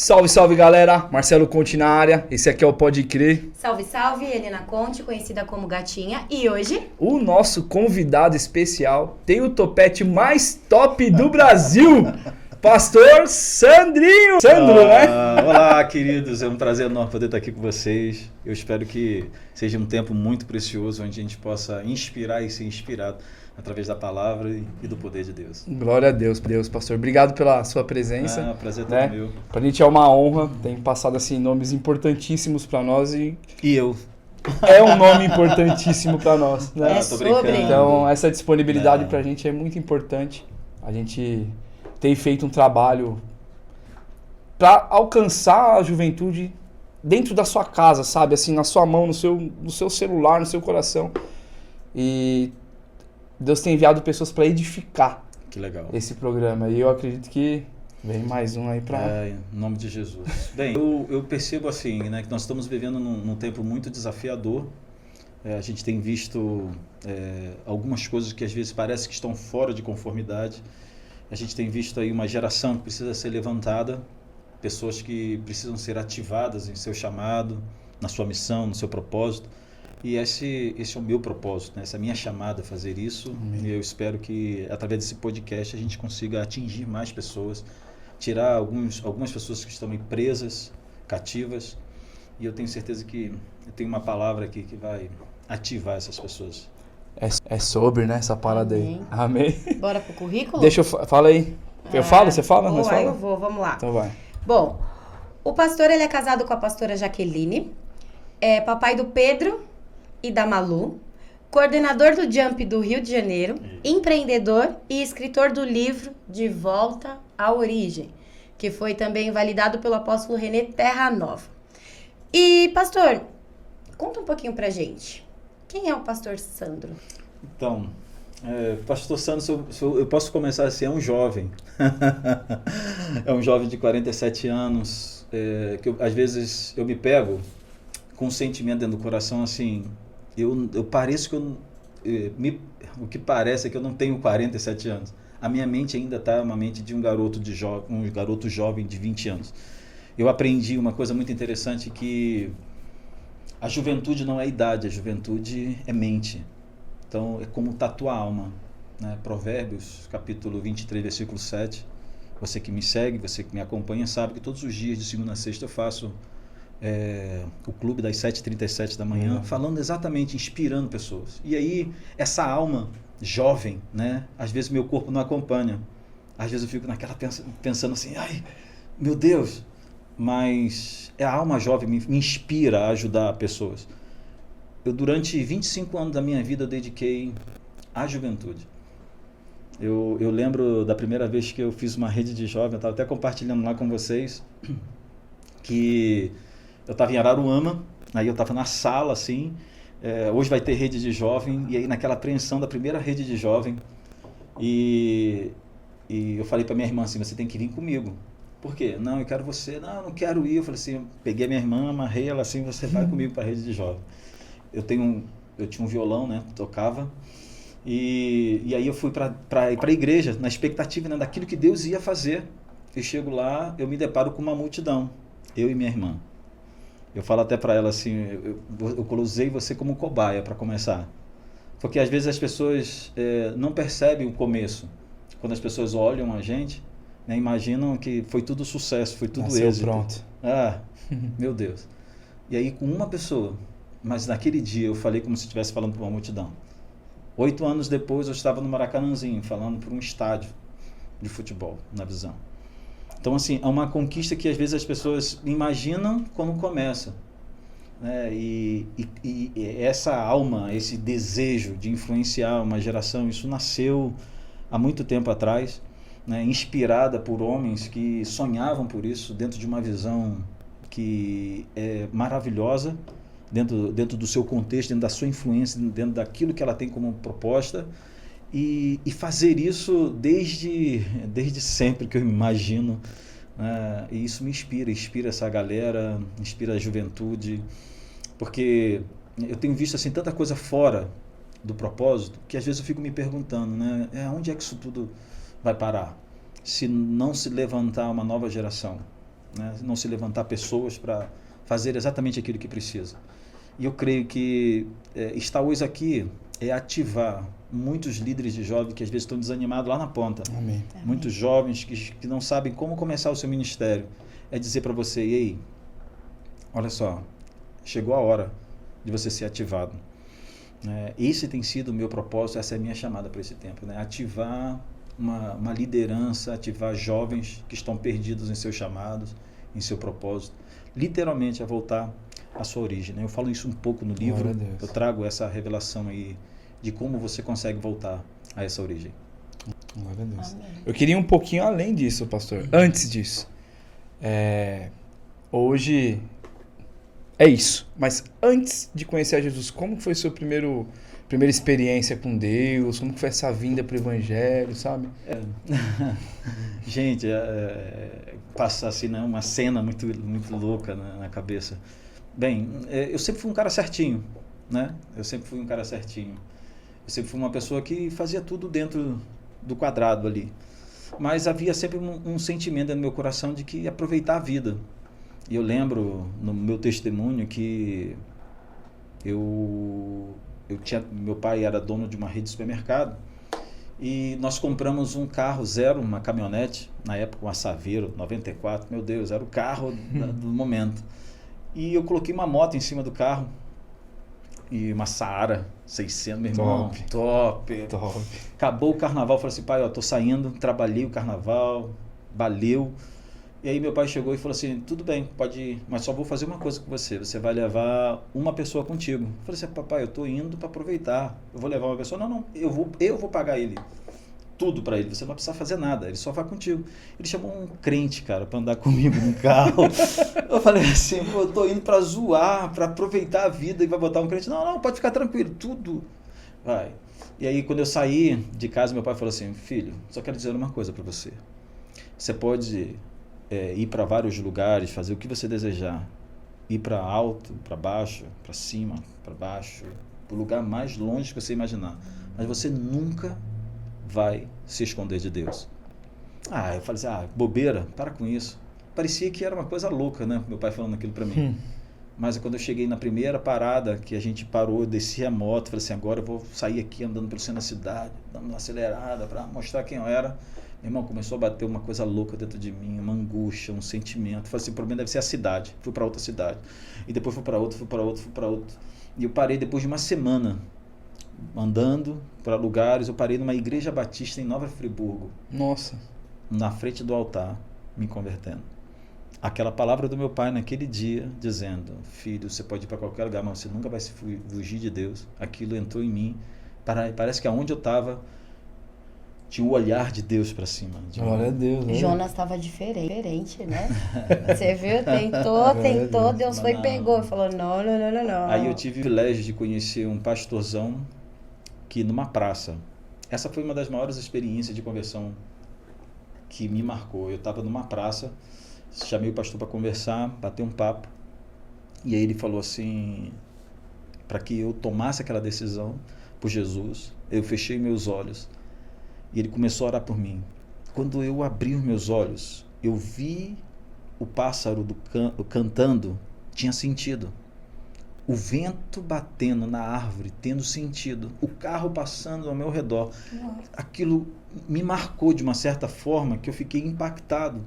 Salve, salve galera, Marcelo Conte na área, esse aqui é o Pode Crer. Salve, salve, Helena Conte, conhecida como Gatinha, e hoje... O nosso convidado especial tem o topete mais top do Brasil, Pastor Sandrinho. Sandro, né? Olá, queridos, é um prazer enorme poder estar aqui com vocês. Eu espero que seja um tempo muito precioso, onde a gente possa inspirar e ser inspirado através da palavra e do poder de Deus. Glória a Deus, pastor. Obrigado pela sua presença. Prazer né? todo meu. Pra gente é uma honra, tem passado assim nomes importantíssimos pra nós e eu. É um nome importantíssimo pra nós, né? É sobre. Então, essa disponibilidade pra gente é muito importante. A gente tem feito um trabalho pra alcançar a juventude dentro da sua casa, sabe? Assim, na sua mão, no seu celular, no seu coração. E Deus tem enviado pessoas para edificar que legal. Esse programa. E eu acredito que vem mais um aí para... Em nome de Jesus. Bem, eu percebo assim, né, que nós estamos vivendo num tempo muito desafiador. A gente tem visto algumas coisas que às vezes parece que estão fora de conformidade. A gente tem visto aí uma geração que precisa ser levantada, pessoas que precisam ser ativadas em seu chamado, na sua missão, no seu propósito. E esse é o meu propósito, né? Essa é a minha chamada a fazer isso. E eu espero que, através desse podcast, a gente consiga atingir mais pessoas, tirar algumas pessoas que estão presas, cativas. E eu tenho certeza que eu tenho uma palavra aqui que vai ativar essas pessoas. É sobre, né? Essa parada aí. Amém. Bora pro currículo? Deixa eu... Fala aí. Eu falo? Você fala? Nós fala? Eu vou, vamos lá. Então vai. Bom, o pastor ele é casado com a pastora Jaqueline, é papai do Pedro e da Malu, coordenador do Jump do Rio de Janeiro, empreendedor e escritor do livro De Volta à Origem, que foi também validado pelo apóstolo René Terra Nova. E, pastor, conta um pouquinho pra gente. Quem é o pastor Sandro? Então, pastor Sandro, eu posso começar assim, é um jovem. É um jovem de 47 anos, que às vezes eu me pego com um sentimento dentro do coração assim... Eu pareço que o que parece é que eu não tenho 47 anos. A minha mente ainda está uma mente de um garoto jovem de 20 anos. Eu aprendi uma coisa muito interessante, que a juventude não é idade, a juventude é mente. Então é como tatuar a alma, né? Provérbios, capítulo 23, versículo 7. Você que me segue, você que me acompanha, sabe que todos os dias de segunda a sexta eu faço o clube das 7h37 da manhã, falando exatamente, inspirando pessoas. E aí, essa alma jovem, né? Às vezes meu corpo não acompanha. Às vezes eu fico naquela pensando assim, ai, meu Deus. Mas a alma jovem me inspira a ajudar pessoas. Eu, durante 25 anos da minha vida, eu dediquei à juventude. Eu lembro da primeira vez que eu fiz uma rede de jovem, eu estava até compartilhando lá com vocês, que... eu estava em Araruama, aí eu estava na sala, assim, hoje vai ter rede de jovem, e aí naquela apreensão da primeira rede de jovem, e eu falei para minha irmã assim, você tem que vir comigo. Por quê? Não, eu quero você. Não, eu não quero ir. Eu falei assim, peguei a minha irmã, amarrei ela assim, você vai comigo para a rede de jovem. Eu tinha um violão, né, tocava, e aí eu fui para a igreja, na expectativa, né, daquilo que Deus ia fazer. Eu chego lá, eu me deparo com uma multidão, eu e minha irmã. Eu falo até para ela assim, eu usei você como cobaia para começar. Porque às vezes as pessoas não percebem o começo. Quando as pessoas olham a gente, né, imaginam que foi tudo sucesso, foi tudo êxito. Pronto. Meu Deus. E aí com uma pessoa, mas naquele dia eu falei como se estivesse falando para uma multidão. 8 anos depois eu estava no Maracanãzinho, falando para um estádio de futebol, na visão. Então, assim, é uma conquista que às vezes as pessoas imaginam quando começa. Né? E essa alma, esse desejo de influenciar uma geração, isso nasceu há muito tempo atrás, né? Inspirada por homens que sonhavam por isso, dentro de uma visão que é maravilhosa, dentro do seu contexto, dentro da sua influência, dentro daquilo que ela tem como proposta. E fazer isso desde sempre, que eu imagino, e isso me inspira essa galera, inspira a juventude, porque eu tenho visto assim tanta coisa fora do propósito, que às vezes eu fico me perguntando, né, onde é que isso tudo vai parar, se não se levantar uma nova geração né? Não se levantar pessoas para fazer exatamente aquilo que precisa. E eu creio que estar hoje aqui é ativar muitos líderes de jovens que às vezes estão desanimados lá na ponta. Amém. Muitos jovens que não sabem como começar o seu ministério. É dizer para você, ei, olha só, chegou a hora de você ser ativado. Esse tem sido o meu propósito, essa é a minha chamada para esse tempo, né? Ativar uma liderança, ativar jovens que estão perdidos em seus chamados, em seu propósito, literalmente a voltar à sua origem, né? Eu falo isso um pouco no livro, eu trago essa revelação aí de como você consegue voltar a essa origem. Glória a Deus. Amém. Eu queria um pouquinho além disso, pastor, antes disso. Hoje é isso, mas antes de conhecer a Jesus, como foi a sua primeira experiência com Deus? Como foi essa vinda para o Evangelho, sabe? Gente, passa assim, né, uma cena muito, muito louca na cabeça. Bem, eu sempre fui um cara certinho, né? Eu sempre fui uma pessoa que fazia tudo dentro do quadrado ali. Mas havia sempre um sentimento no meu coração de que aproveitar a vida. E eu lembro no meu testemunho que meu pai era dono de uma rede de supermercado e nós compramos um carro zero, uma caminhonete, na época uma Saveiro 94, meu Deus, era o carro do momento. E eu coloquei uma moto em cima do carro e uma Saara 600, meu irmão, top. Acabou o carnaval, falei assim, pai, ó, tô saindo, trabalhei o carnaval, valeu. E aí meu pai chegou e falou assim, tudo bem, pode ir, mas só vou fazer uma coisa com você, você vai levar uma pessoa contigo. Eu falei assim, papai, eu tô indo para aproveitar, eu vou levar uma pessoa, não, eu vou pagar ele, tudo para ele, você não vai precisar fazer nada, ele só vai contigo. Ele chamou um crente, cara, para andar comigo no carro. Eu falei assim, eu tô indo para zoar, para aproveitar a vida e vai botar um crente, não, pode ficar tranquilo, tudo vai. E aí quando eu saí de casa, meu pai falou assim, filho, só quero dizer uma coisa para você, você pode ir para vários lugares, fazer o que você desejar, ir para alto, para baixo, para cima, para baixo, para o lugar mais longe que você imaginar, mas você nunca vai se esconder de Deus. Eu falei assim, bobeira, para com isso. Parecia que era uma coisa louca, né, meu pai falando aquilo para mim. Mas quando eu cheguei na primeira parada, que a gente parou, desci a moto, falei assim, agora eu vou sair aqui andando pelo centro da cidade, dando uma acelerada para mostrar quem eu era. Meu irmão, começou a bater uma coisa louca dentro de mim, uma angústia, um sentimento. Falei assim, o problema deve ser a cidade. Fui para outra cidade. E depois fui para outra. E eu parei depois de uma semana andando para lugares. Eu parei numa igreja batista em Nova Friburgo. Nossa. Na frente do altar, me convertendo. Aquela palavra do meu pai naquele dia, dizendo, filho, você pode ir para qualquer lugar, mas você nunca vai se fugir de Deus. Aquilo entrou em mim. Parece que aonde eu estava, tinha o olhar de Deus para cima. Glória a Deus. Né? Jonas estava diferente, né? Você viu? Tentou, Deus foi e pegou. E falou, não. Aí eu tive o privilégio de conhecer um pastorzão que numa praça. Essa foi uma das maiores experiências de conversão que me marcou. Eu estava numa praça, chamei o pastor para conversar, bater um papo. E aí ele falou assim, para que eu tomasse aquela decisão por Jesus, eu fechei meus olhos. E ele começou a orar por mim. Quando eu abri os meus olhos, eu vi o pássaro cantando, tinha sentido. O vento batendo na árvore, tendo sentido. O carro passando ao meu redor. Aquilo me marcou de uma certa forma que eu fiquei impactado.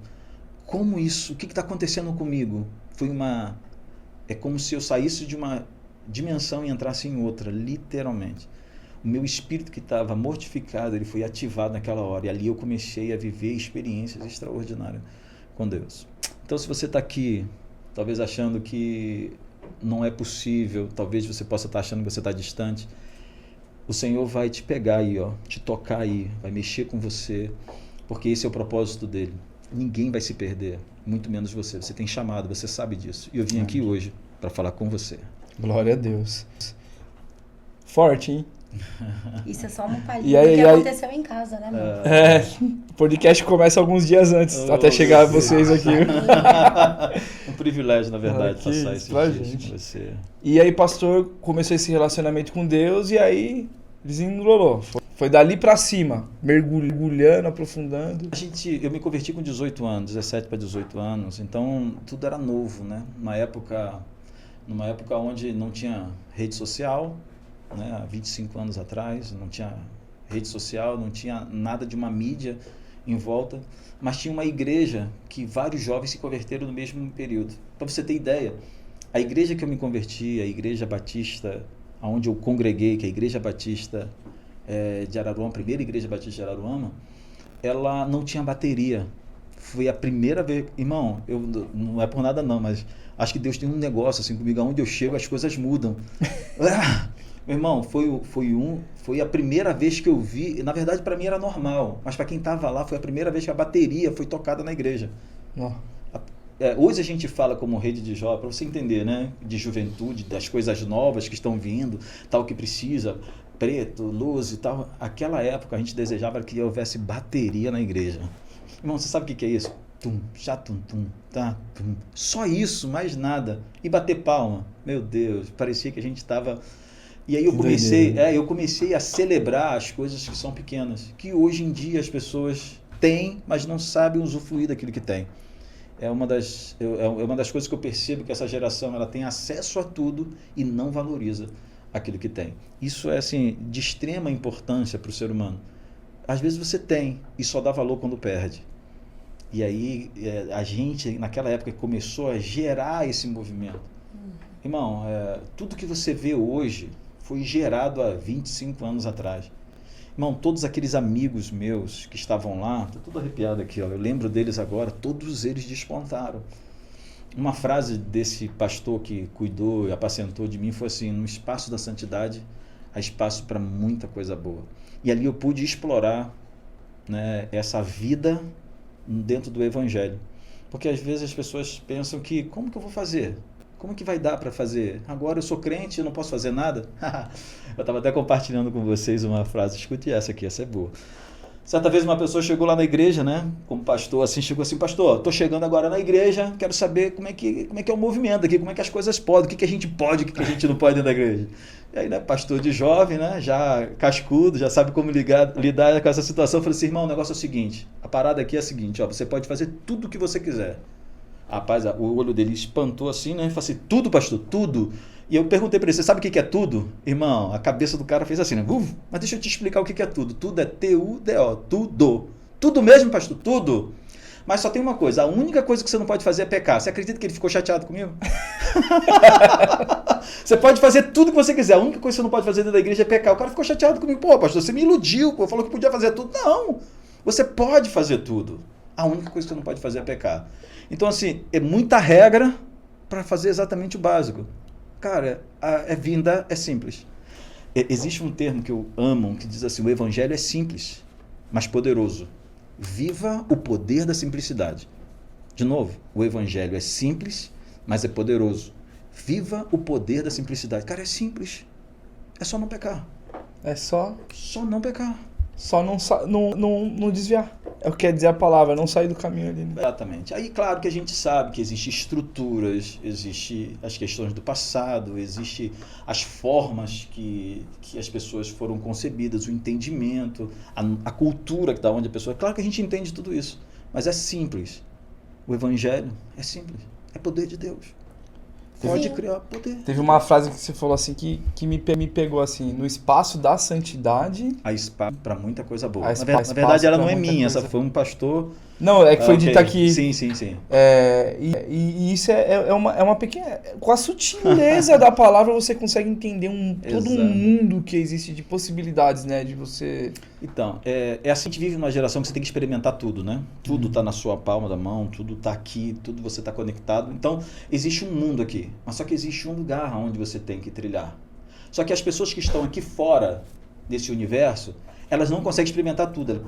Como isso? O que está acontecendo comigo? É como se eu saísse de uma dimensão e entrasse em outra, literalmente. O meu espírito que estava mortificado, ele foi ativado naquela hora. E ali eu comecei a viver experiências extraordinárias com Deus. Então, se você está aqui, talvez achando que não é possível, talvez você possa estar achando que você está distante, o Senhor vai te pegar aí, te tocar aí, vai mexer com você, porque esse é o propósito dele. Ninguém vai se perder, muito menos você. Você tem chamado, você sabe disso. E eu vim aqui hoje para falar com você. Glória a Deus. Forte, hein? Isso é só uma palhinha do que aconteceu em casa, né, meu? O podcast começa alguns dias antes, até chegar a vocês aqui. Um privilégio, na verdade, passar esses dias com você. E aí, pastor, começou esse relacionamento com Deus e aí desenrolou. Foi dali pra cima, mergulhando, aprofundando. Eu me converti com 18 anos, 17 para 18 anos, então tudo era novo, né? Numa época onde não tinha rede social, né? Há 25 anos atrás, não tinha rede social, não tinha nada de uma mídia em volta, mas tinha uma igreja que vários jovens se converteram no mesmo período. Para você ter ideia, a igreja que eu me converti, a Igreja Batista, onde eu congreguei, que é a Igreja Batista de Araruama, a primeira Igreja Batista de Araruama, ela não tinha bateria. Foi a primeira vez... Irmão, não é por nada não, mas acho que Deus tem um negócio assim comigo, aonde eu chego as coisas mudam. Meu irmão, foi a primeira vez que eu vi, na verdade para mim era normal, mas para quem estava lá foi a primeira vez que a bateria foi tocada na igreja. Hoje a gente fala como rede de jovens, para você entender, né? De juventude, das coisas novas que estão vindo, tal que precisa, preto, luz e tal. Aquela época a gente desejava que houvesse bateria na igreja. Irmão, você sabe o que é isso? Tum, já tum, tum, tá, tum. Só isso, mais nada. E bater palma. Meu Deus, parecia que a gente estava... E aí eu comecei a celebrar as coisas que são pequenas, que hoje em dia as pessoas têm, mas não sabem usufruir daquilo que tem. É uma das coisas que eu percebo, que essa geração ela tem acesso a tudo e não valoriza aquilo que tem. Isso é assim, de extrema importância para o ser humano. Às vezes você tem e só dá valor quando perde. E aí a gente, naquela época, começou a gerar esse movimento. Irmão, tudo que você vê hoje foi gerado há 25 anos atrás. Irmão, todos aqueles amigos meus que estavam lá, estou todo arrepiado aqui, ó, eu lembro deles agora, todos eles despontaram. Uma frase desse pastor que cuidou e apacentou de mim foi assim: no espaço da santidade há espaço para muita coisa boa. E ali eu pude explorar, né, essa vida dentro do Evangelho. Porque às vezes as pessoas pensam que, como que eu vou fazer? Como que vai dar para fazer? Agora eu sou crente e não posso fazer nada? Eu estava até compartilhando com vocês uma frase, escute essa aqui, essa é boa. Certa vez uma pessoa chegou lá na igreja, né? Como pastor, assim, chegou assim: pastor, estou chegando agora na igreja, quero saber como é que é o movimento aqui, como é que as coisas podem, o que a gente pode, o que a gente não pode dentro da igreja. E aí, né, pastor de jovem, né, já cascudo, já sabe como lidar com essa situação, eu falei assim: irmão, o negócio é o seguinte, a parada aqui é a seguinte, ó, você pode fazer tudo o que você quiser. Rapaz, o olho dele espantou assim, né? Ele falou assim: tudo, pastor, tudo. E eu perguntei para ele: você sabe o que é tudo? Irmão, a cabeça do cara fez assim, né? Mas deixa eu te explicar o que é tudo. Tudo é T-U-D-O, tudo. Tudo mesmo, pastor, tudo. Mas só tem uma coisa, a única coisa que você não pode fazer é pecar. Você acredita que ele ficou chateado comigo? Você pode fazer tudo que você quiser, a única coisa que você não pode fazer dentro da igreja é pecar. O cara ficou chateado comigo: pô, pastor, você me iludiu, pô, falou que podia fazer tudo. Não, você pode fazer tudo. A única coisa que você não pode fazer é pecar. Então, assim, é muita regra para fazer exatamente o básico. Cara, vinda é simples. Existe um termo que eu amo, que diz assim: o evangelho é simples, mas poderoso. Viva o poder da simplicidade. De novo, o evangelho é simples, mas é poderoso. Viva o poder da simplicidade. Cara, é simples. É só não pecar. É só não pecar. Só não desviar. É o que quer dizer a palavra, não sair do caminho ali. Né? Exatamente. Aí, claro que a gente sabe que existem estruturas, existem as questões do passado, existem as formas que as pessoas foram concebidas, o entendimento, a cultura da onde a pessoa... Claro que a gente entende tudo isso, mas é simples. O evangelho é simples. É poder de Deus. Pode criar poder. Teve uma frase que você falou assim que me pegou assim: no espaço da santidade... Há espaço para muita coisa boa. Na verdade, ela não é minha, essa foi um pastor... Não, é que foi dita aqui. Sim. E isso é uma pequena... Com a sutileza da palavra você consegue entender todo um mundo que existe de possibilidades, né? De você... Então, assim, a gente vive numa geração que você tem que experimentar tudo, né? Tudo está na sua palma da mão, tudo está aqui, tudo você está conectado. Então, existe um mundo aqui, mas só que existe um lugar onde você tem que trilhar. Só que as pessoas que estão aqui fora desse universo, elas não conseguem experimentar tudo.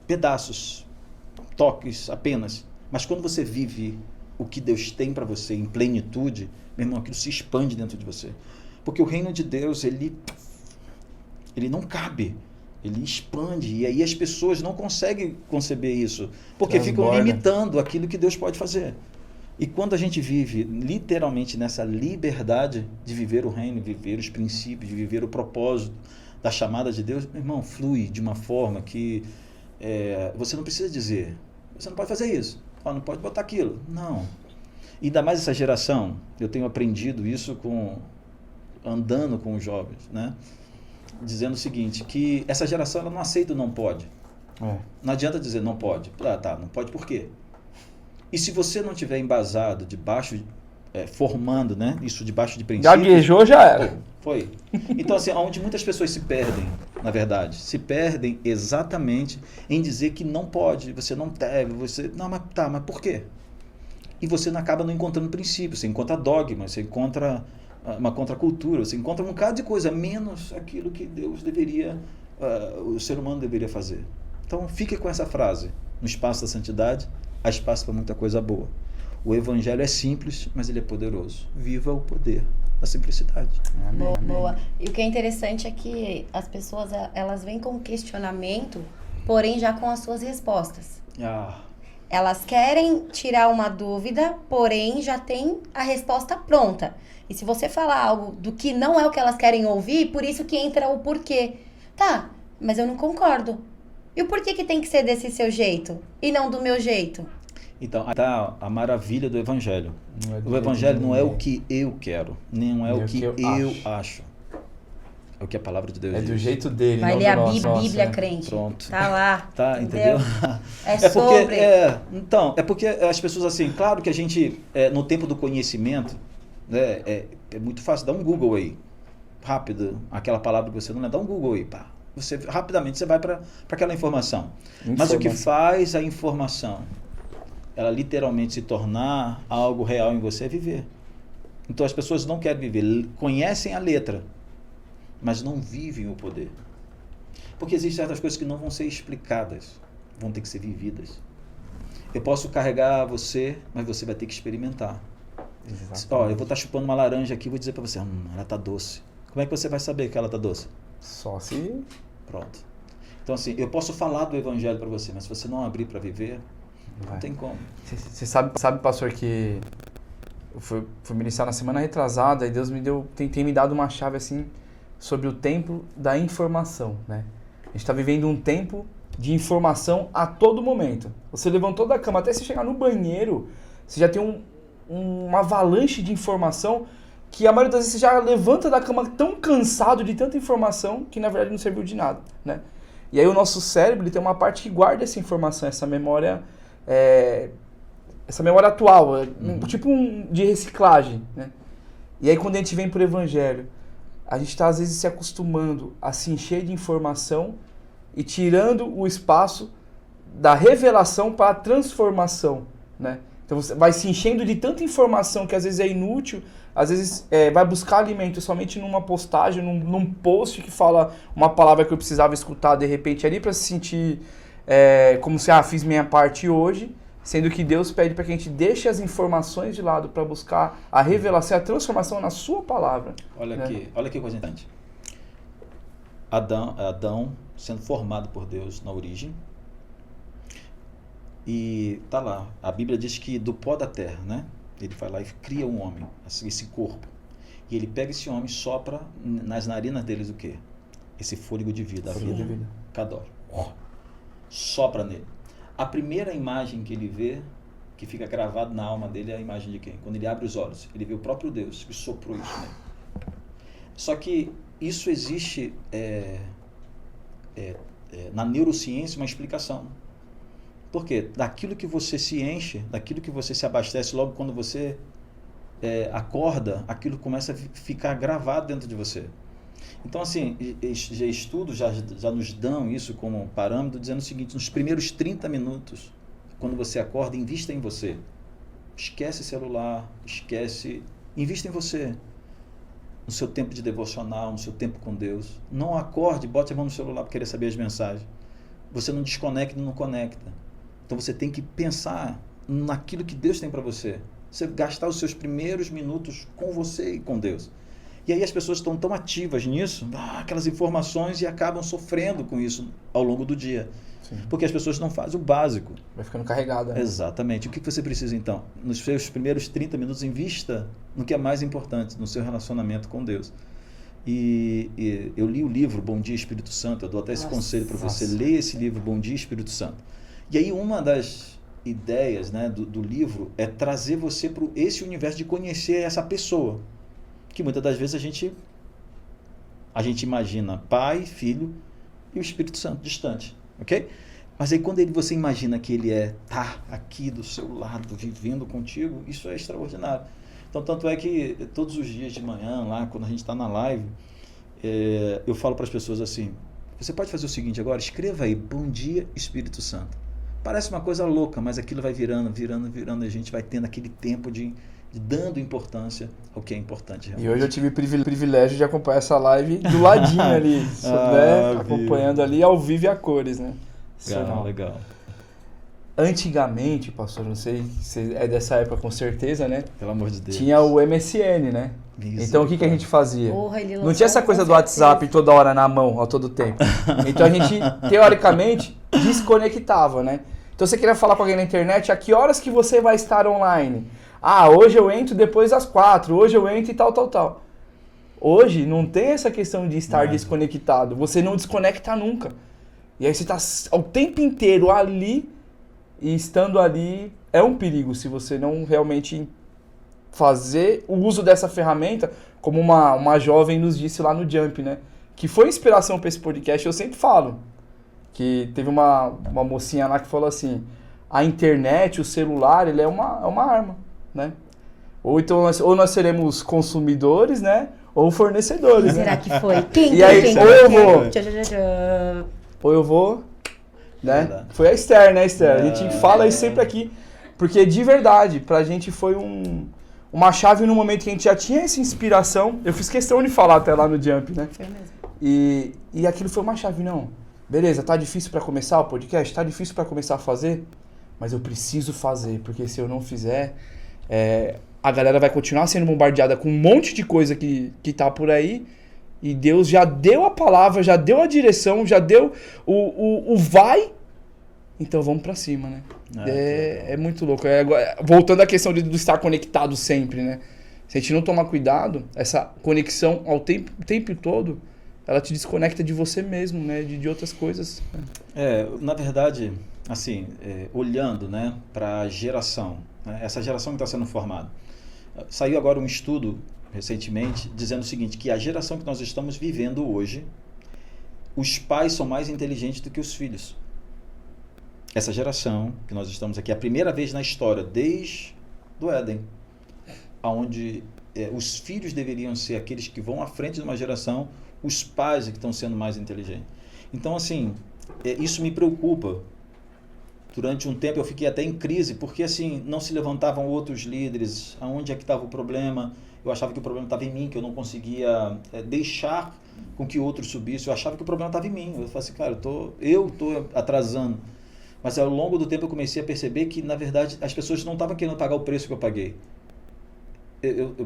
Pedaços, toques apenas. Mas quando você vive o que Deus tem para você em plenitude, meu irmão, aquilo se expande dentro de você. Porque o reino de Deus, ele não cabe. Ele expande, e aí as pessoas não conseguem conceber isso, porque ficam limitando aquilo que Deus pode fazer. E quando a gente vive literalmente nessa liberdade de viver o reino, viver os princípios, de viver o propósito da chamada de Deus, meu irmão, flui de uma forma que você não precisa dizer, você não pode fazer isso, não pode botar aquilo. Não. Ainda mais essa geração, eu tenho aprendido isso andando com os jovens, né? Dizendo o seguinte, que essa geração ela não aceita o não pode. Não adianta dizer não pode. Não pode por quê? E se você não tiver embasado debaixo, formando, né? Isso debaixo de princípios... Gaguejou, já era. Foi. Então, assim, onde muitas pessoas se perdem, na verdade, se perdem exatamente em dizer que não pode, você não deve, você... Não, mas por quê? E você acaba não encontrando princípios, você encontra dogma, você encontra uma contracultura, você encontra um bocado de coisa, menos aquilo que Deus deveria, o ser humano deveria fazer. Então, fique com essa frase. No espaço da santidade, há espaço para muita coisa boa. O evangelho é simples, mas ele é poderoso. Viva o poder da simplicidade. Amém. Boa. E o que é interessante é que as pessoas, elas vêm com questionamento, porém já com as suas respostas. Elas querem tirar uma dúvida, porém já tem a resposta pronta. E se você falar algo do que não é o que elas querem ouvir, por isso que entra o porquê. Tá, mas eu não concordo. E o porquê que tem que ser desse seu jeito e não do meu jeito? Então, tá a maravilha do evangelho. O evangelho não é o que eu quero, nem é o que eu acho. É o que a palavra de Deus diz. É do jeito dele. Vai ler a Bíblia, crente. Pronto. Tá lá. Tá, entendeu? É porque as pessoas assim, claro que a gente, no tempo do conhecimento, né, é muito fácil, dá um Google aí, rápido, aquela palavra que você não lembra, dá um Google aí, pá. Rapidamente você vai para aquela informação. Mas o que faz a informação, ela literalmente se tornar algo real em você, é viver. Então as pessoas não querem viver, conhecem a letra, mas não vivem o poder. Porque existem certas coisas que não vão ser explicadas, vão ter que ser vividas. Eu posso carregar você, mas você vai ter que experimentar. Eu vou estar chupando uma laranja aqui e vou dizer para você, ela está doce. Como é que você vai saber que ela está doce? Só se... Pronto. Então assim, eu posso falar do evangelho para você, mas se você não abrir para viver, não tem como. Você sabe, pastor, que eu fui ministrar na semana retrasada e Deus tem me dado uma chave assim sobre o tempo da informação, né? A gente está vivendo um tempo de informação a todo momento. Você levantou da cama, até você chegar no banheiro, você já tem uma avalanche de informação que a maioria das vezes você já levanta da cama tão cansado de tanta informação que na verdade não serviu de nada, né? E aí o nosso cérebro ele tem uma parte que guarda essa informação, essa memória atual, tipo de reciclagem, né? E aí quando a gente vem pro evangelho, a gente está às vezes se acostumando a se encher de informação e tirando o espaço da revelação para a transformação, né? Então você vai se enchendo de tanta informação que às vezes é inútil, às vezes vai buscar alimento somente numa postagem, num post que fala uma palavra que eu precisava escutar de repente ali para se sentir como se fiz minha parte hoje, sendo que Deus pede para que a gente deixe as informações de lado para buscar a revelação, a transformação na sua palavra. Olha que coisa interessante. Adão sendo formado por Deus na origem, e tá lá, a Bíblia diz que do pó da terra, né? Ele vai lá e cria um homem, esse corpo. E ele pega esse homem e sopra nas narinas deles o quê? Esse fôlego de vida, a vida. Cador. Sopra nele. A primeira imagem que ele vê, que fica gravado na alma dele, é a imagem de quem? Quando ele abre os olhos, ele vê o próprio Deus que soprou isso nele. Só que isso existe na neurociência uma explicação. Por quê? Daquilo que você se enche, daquilo que você se abastece, logo quando você acorda, aquilo começa a ficar gravado dentro de você. Então, assim, estudos já nos dão isso como parâmetro, dizendo o seguinte: nos primeiros 30 minutos, quando você acorda, invista em você. Esquece celular, invista em você. No seu tempo de devocional, no seu tempo com Deus. Não acorde, bote a mão no celular para querer saber as mensagens. Você não desconecta e não conecta. Então você tem que pensar naquilo que Deus tem para você. Você gastar os seus primeiros minutos com você e com Deus. E aí as pessoas estão tão ativas nisso, aquelas informações, e acabam sofrendo com isso ao longo do dia. Sim. Porque as pessoas não fazem o básico. Vai ficando carregada. Né? Exatamente. O que você precisa então? Nos seus primeiros 30 minutos, invista no que é mais importante, no seu relacionamento com Deus. E eu li o livro Bom Dia Espírito Santo, eu dou até esse conselho para você, ler esse livro Bom Dia Espírito Santo. E aí uma das ideias, né, do livro é trazer você para esse universo de conhecer essa pessoa, que muitas das vezes a gente imagina Pai, Filho e o Espírito Santo distante, ok? Mas aí quando você imagina que ele tá aqui do seu lado, vivendo contigo, isso é extraordinário. Então, tanto é que todos os dias de manhã, lá, quando a gente está na live, eu falo para as pessoas assim, você pode fazer o seguinte agora, escreva aí, Bom Dia Espírito Santo. Parece uma coisa louca, mas aquilo vai virando, e a gente vai tendo aquele tempo de dando importância ao que é importante realmente. E hoje eu tive o privilégio de acompanhar essa live do ladinho ali, né? Acompanhando ali ao vivo e a cores, né? Legal. Antigamente, pastor, não sei se é dessa época com certeza, né? Pelo amor de Deus. Tinha o MSN, né? Isso, então o que a gente fazia? Não tinha essa coisa do WhatsApp toda hora na mão, a todo tempo. Então a gente, teoricamente, desconectava, né? Então você queria falar com alguém na internet, a que horas que você vai estar online? Ah, hoje eu entro depois das 4, hoje eu entro e tal. Hoje não tem essa questão de estar desconectado, você não desconecta nunca. E aí você está o tempo inteiro ali, e estando ali é um perigo se você não realmente fazer o uso dessa ferramenta, como uma jovem nos disse lá no Jump, né? Que foi inspiração para esse podcast, eu sempre falo. Que teve uma mocinha lá que falou assim, a internet, o celular, ele é uma arma, né? Ou nós seremos consumidores, né? Ou fornecedores. Será né? que foi? Quem? Ou eu vou, né? Verdade. Foi a Esther, né, Esther? A gente fala isso sempre aqui, porque de verdade, pra gente foi uma chave no momento que a gente já tinha essa inspiração. Eu fiz questão de falar até lá no Jump, né? Foi mesmo. E aquilo foi uma chave, não. Beleza, tá difícil pra começar o podcast? Tá difícil pra começar a fazer? Mas eu preciso fazer, porque se eu não fizer, a galera vai continuar sendo bombardeada com um monte de coisa que tá por aí. E Deus já deu a palavra, já deu a direção, já deu o vai. Então vamos pra cima, né? É muito louco. Voltando à questão do estar conectado sempre, né? Se a gente não tomar cuidado, essa conexão ao tempo todo, ela te desconecta de você mesmo, né? De outras coisas. Na verdade, assim, olhando, né, para a geração, né, essa geração que está sendo formada. Saiu agora um estudo recentemente dizendo o seguinte, que a geração que nós estamos vivendo hoje, os pais são mais inteligentes do que os filhos. Essa geração que nós estamos aqui, é a primeira vez na história, desde o Éden, onde os filhos deveriam ser aqueles que vão à frente de uma geração, os pais é que estão sendo mais inteligentes. Então, assim, isso me preocupa. Durante um tempo eu fiquei até em crise, porque assim, não se levantavam outros líderes, aonde é que estava o problema? Eu achava que o problema estava em mim, que eu não conseguia deixar com que outros subissem. Eu achava que o problema estava em mim. Eu falei assim, cara, eu estou atrasando. Mas ao longo do tempo eu comecei a perceber que, na verdade, as pessoas não estavam querendo pagar o preço que eu paguei.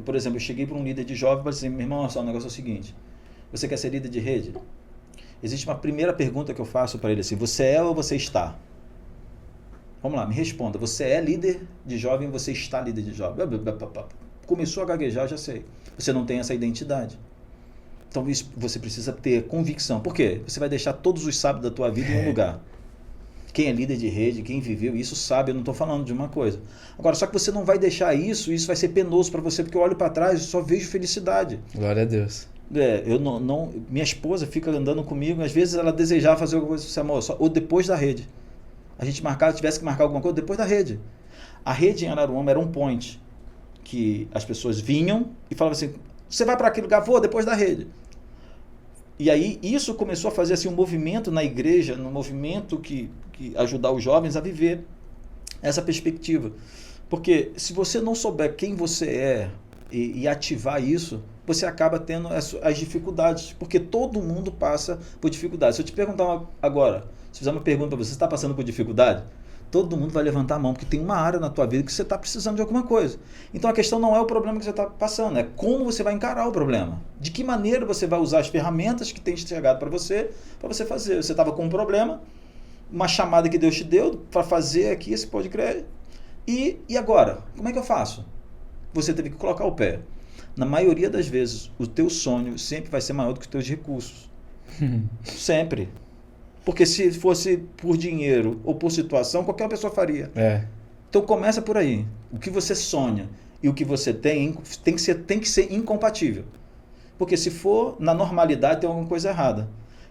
Por exemplo, eu cheguei para um líder de jovem e falei assim, meu irmão, o negócio é o seguinte, você quer ser líder de rede? Existe uma primeira pergunta que eu faço para ele assim, você é ou você está? Vamos lá, me responda, você é líder de jovem ou você está líder de jovem? Começou a gaguejar, já sei. Você não tem essa identidade. Então isso, você precisa ter convicção. Por quê? Você vai deixar todos os sábados da tua vida em um lugar. Quem é líder de rede, quem viveu isso sabe, eu não estou falando de uma coisa. Agora, só que você não vai deixar isso vai ser penoso para você, porque eu olho para trás e só vejo felicidade. Glória a Deus. Minha esposa fica andando comigo, às vezes ela desejava fazer alguma coisa, amor, ou depois da rede. A gente tivesse que marcar alguma coisa depois da rede. A rede em Araruama era um point, que as pessoas vinham e falavam assim, você vai para aquele lugar? Vou, depois da rede. E aí isso começou a fazer assim, um movimento na igreja, um movimento que ajudar os jovens a viver essa perspectiva. Porque se você não souber quem você é e ativar isso, você acaba tendo as dificuldades, porque todo mundo passa por dificuldades. Se eu te perguntar agora, se fizer uma pergunta para você está passando por dificuldade? Todo mundo vai levantar a mão, porque tem uma área na tua vida que você está precisando de alguma coisa. Então a questão não é o problema que você está passando, é como você vai encarar o problema. De que maneira você vai usar as ferramentas que tem chegado para você fazer. Você estava com um problema, uma chamada que Deus te deu para fazer aqui esse podcast. E agora? Como é que eu faço? Você teve que colocar o pé. Na maioria das vezes, o teu sonho sempre vai ser maior do que os teus recursos. Sempre. Porque se fosse por dinheiro ou por situação, qualquer pessoa faria. Então começa por aí. O que você sonha e o que você tem que ser incompatível. Porque se for na normalidade, tem alguma coisa errada.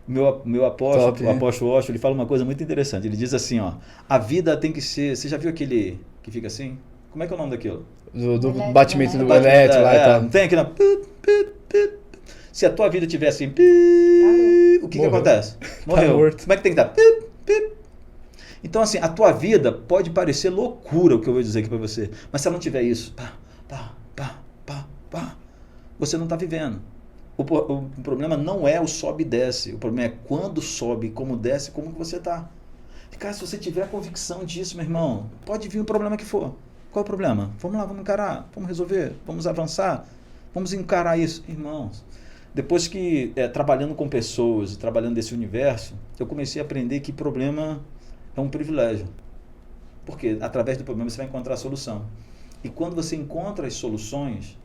Meu apóstolo, o apóstolo Osho, ele fala uma coisa muito interessante. Ele diz assim, ó, a vida tem que ser... Você já viu aquele que fica assim? Como é que é o nome daquilo? Do batimento do elétrico lá e tal. Não tem aqui, não. Se a tua vida tiver assim, o que acontece? Morreu. Morto. Como é que tem que estar? Então, assim, a tua vida pode parecer loucura o que eu vou dizer aqui para você, mas se ela não tiver isso, você não está vivendo. O problema não é o sobe e desce, o problema é quando sobe, como desce, como que você está. Cara, se você tiver a convicção disso, meu irmão, pode vir o problema que for. Qual é o problema? Vamos lá, vamos encarar, vamos resolver, vamos avançar, vamos encarar isso. Irmãos, depois que, trabalhando com pessoas, trabalhando nesse universo, eu comecei a aprender que problema é um privilégio. Porque através do problema você vai encontrar a solução. E quando você encontra as soluções,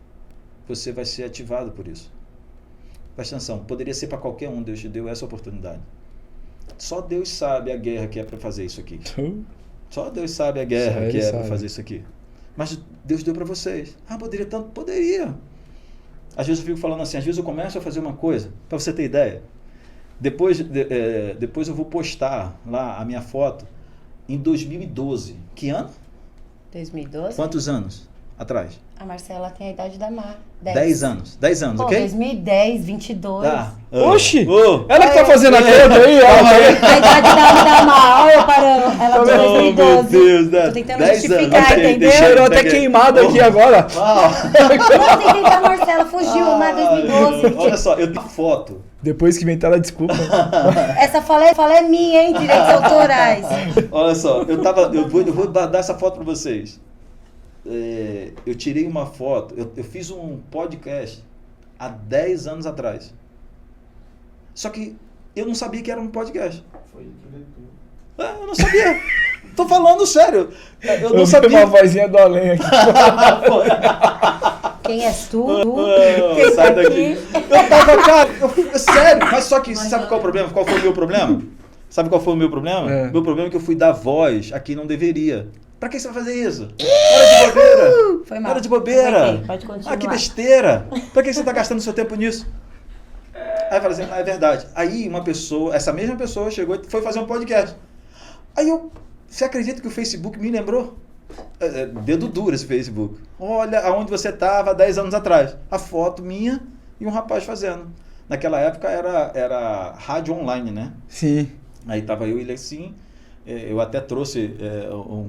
você vai ser ativado por isso. Presta atenção, poderia ser para qualquer um, Deus te deu essa oportunidade. Só Deus sabe a guerra que é para fazer isso aqui. Só Deus sabe a guerra que é para fazer isso aqui. Mas Deus deu para vocês. Poderia tanto? Poderia. Às vezes eu fico falando assim, às vezes eu começo a fazer uma coisa, para você ter ideia. Depois eu vou postar lá a minha foto em 2012. Que ano? 2012. Quantos anos atrás? A Marcela tem a idade da Mar. 10 anos. 10 anos, ok? 2010, 22. Tá. Oxi! Ela que tá fazendo a conta aí, ó. A idade da Mar, olha eu parando. Ela de 2012. Meu Deus, né? Tô tentando 10 justificar, anos, entendeu? Cheirou até queimado aqui agora. Não, tem que tentar, Marcela. Fugiu, Mar 2012. Olha só, eu tenho foto. Depois que inventaram a desculpa. Essa fala é minha, hein? Direitos autorais. Olha só, eu vou dar essa foto para vocês. Eu tirei uma foto, eu fiz um podcast há 10 anos atrás. Só que eu não sabia que era um podcast. Eu não sabia. Tô falando sério. Eu não sabia. Uma vozinha do além aqui. Quem és tu? Sai daqui. Eu tava, cara, sério. Mas só que, sabe qual é o problema? Qual foi o meu problema? Sabe qual foi o meu problema? Meu problema é que eu fui dar voz a quem não deveria. Pra que você vai fazer isso? Para de bobeira. Foi mal. Para de bobeira. Okay, pode continuar. Que besteira. Pra que você tá gastando seu tempo nisso? Aí eu falei assim, é verdade. Aí essa mesma pessoa chegou e foi fazer um podcast. Aí você acredita que o Facebook me lembrou? Dedo duro esse Facebook. Olha aonde você estava 10 anos atrás. A foto minha e um rapaz fazendo. Naquela época era rádio online, né? Sim. Aí tava eu e ele assim. Eu até trouxe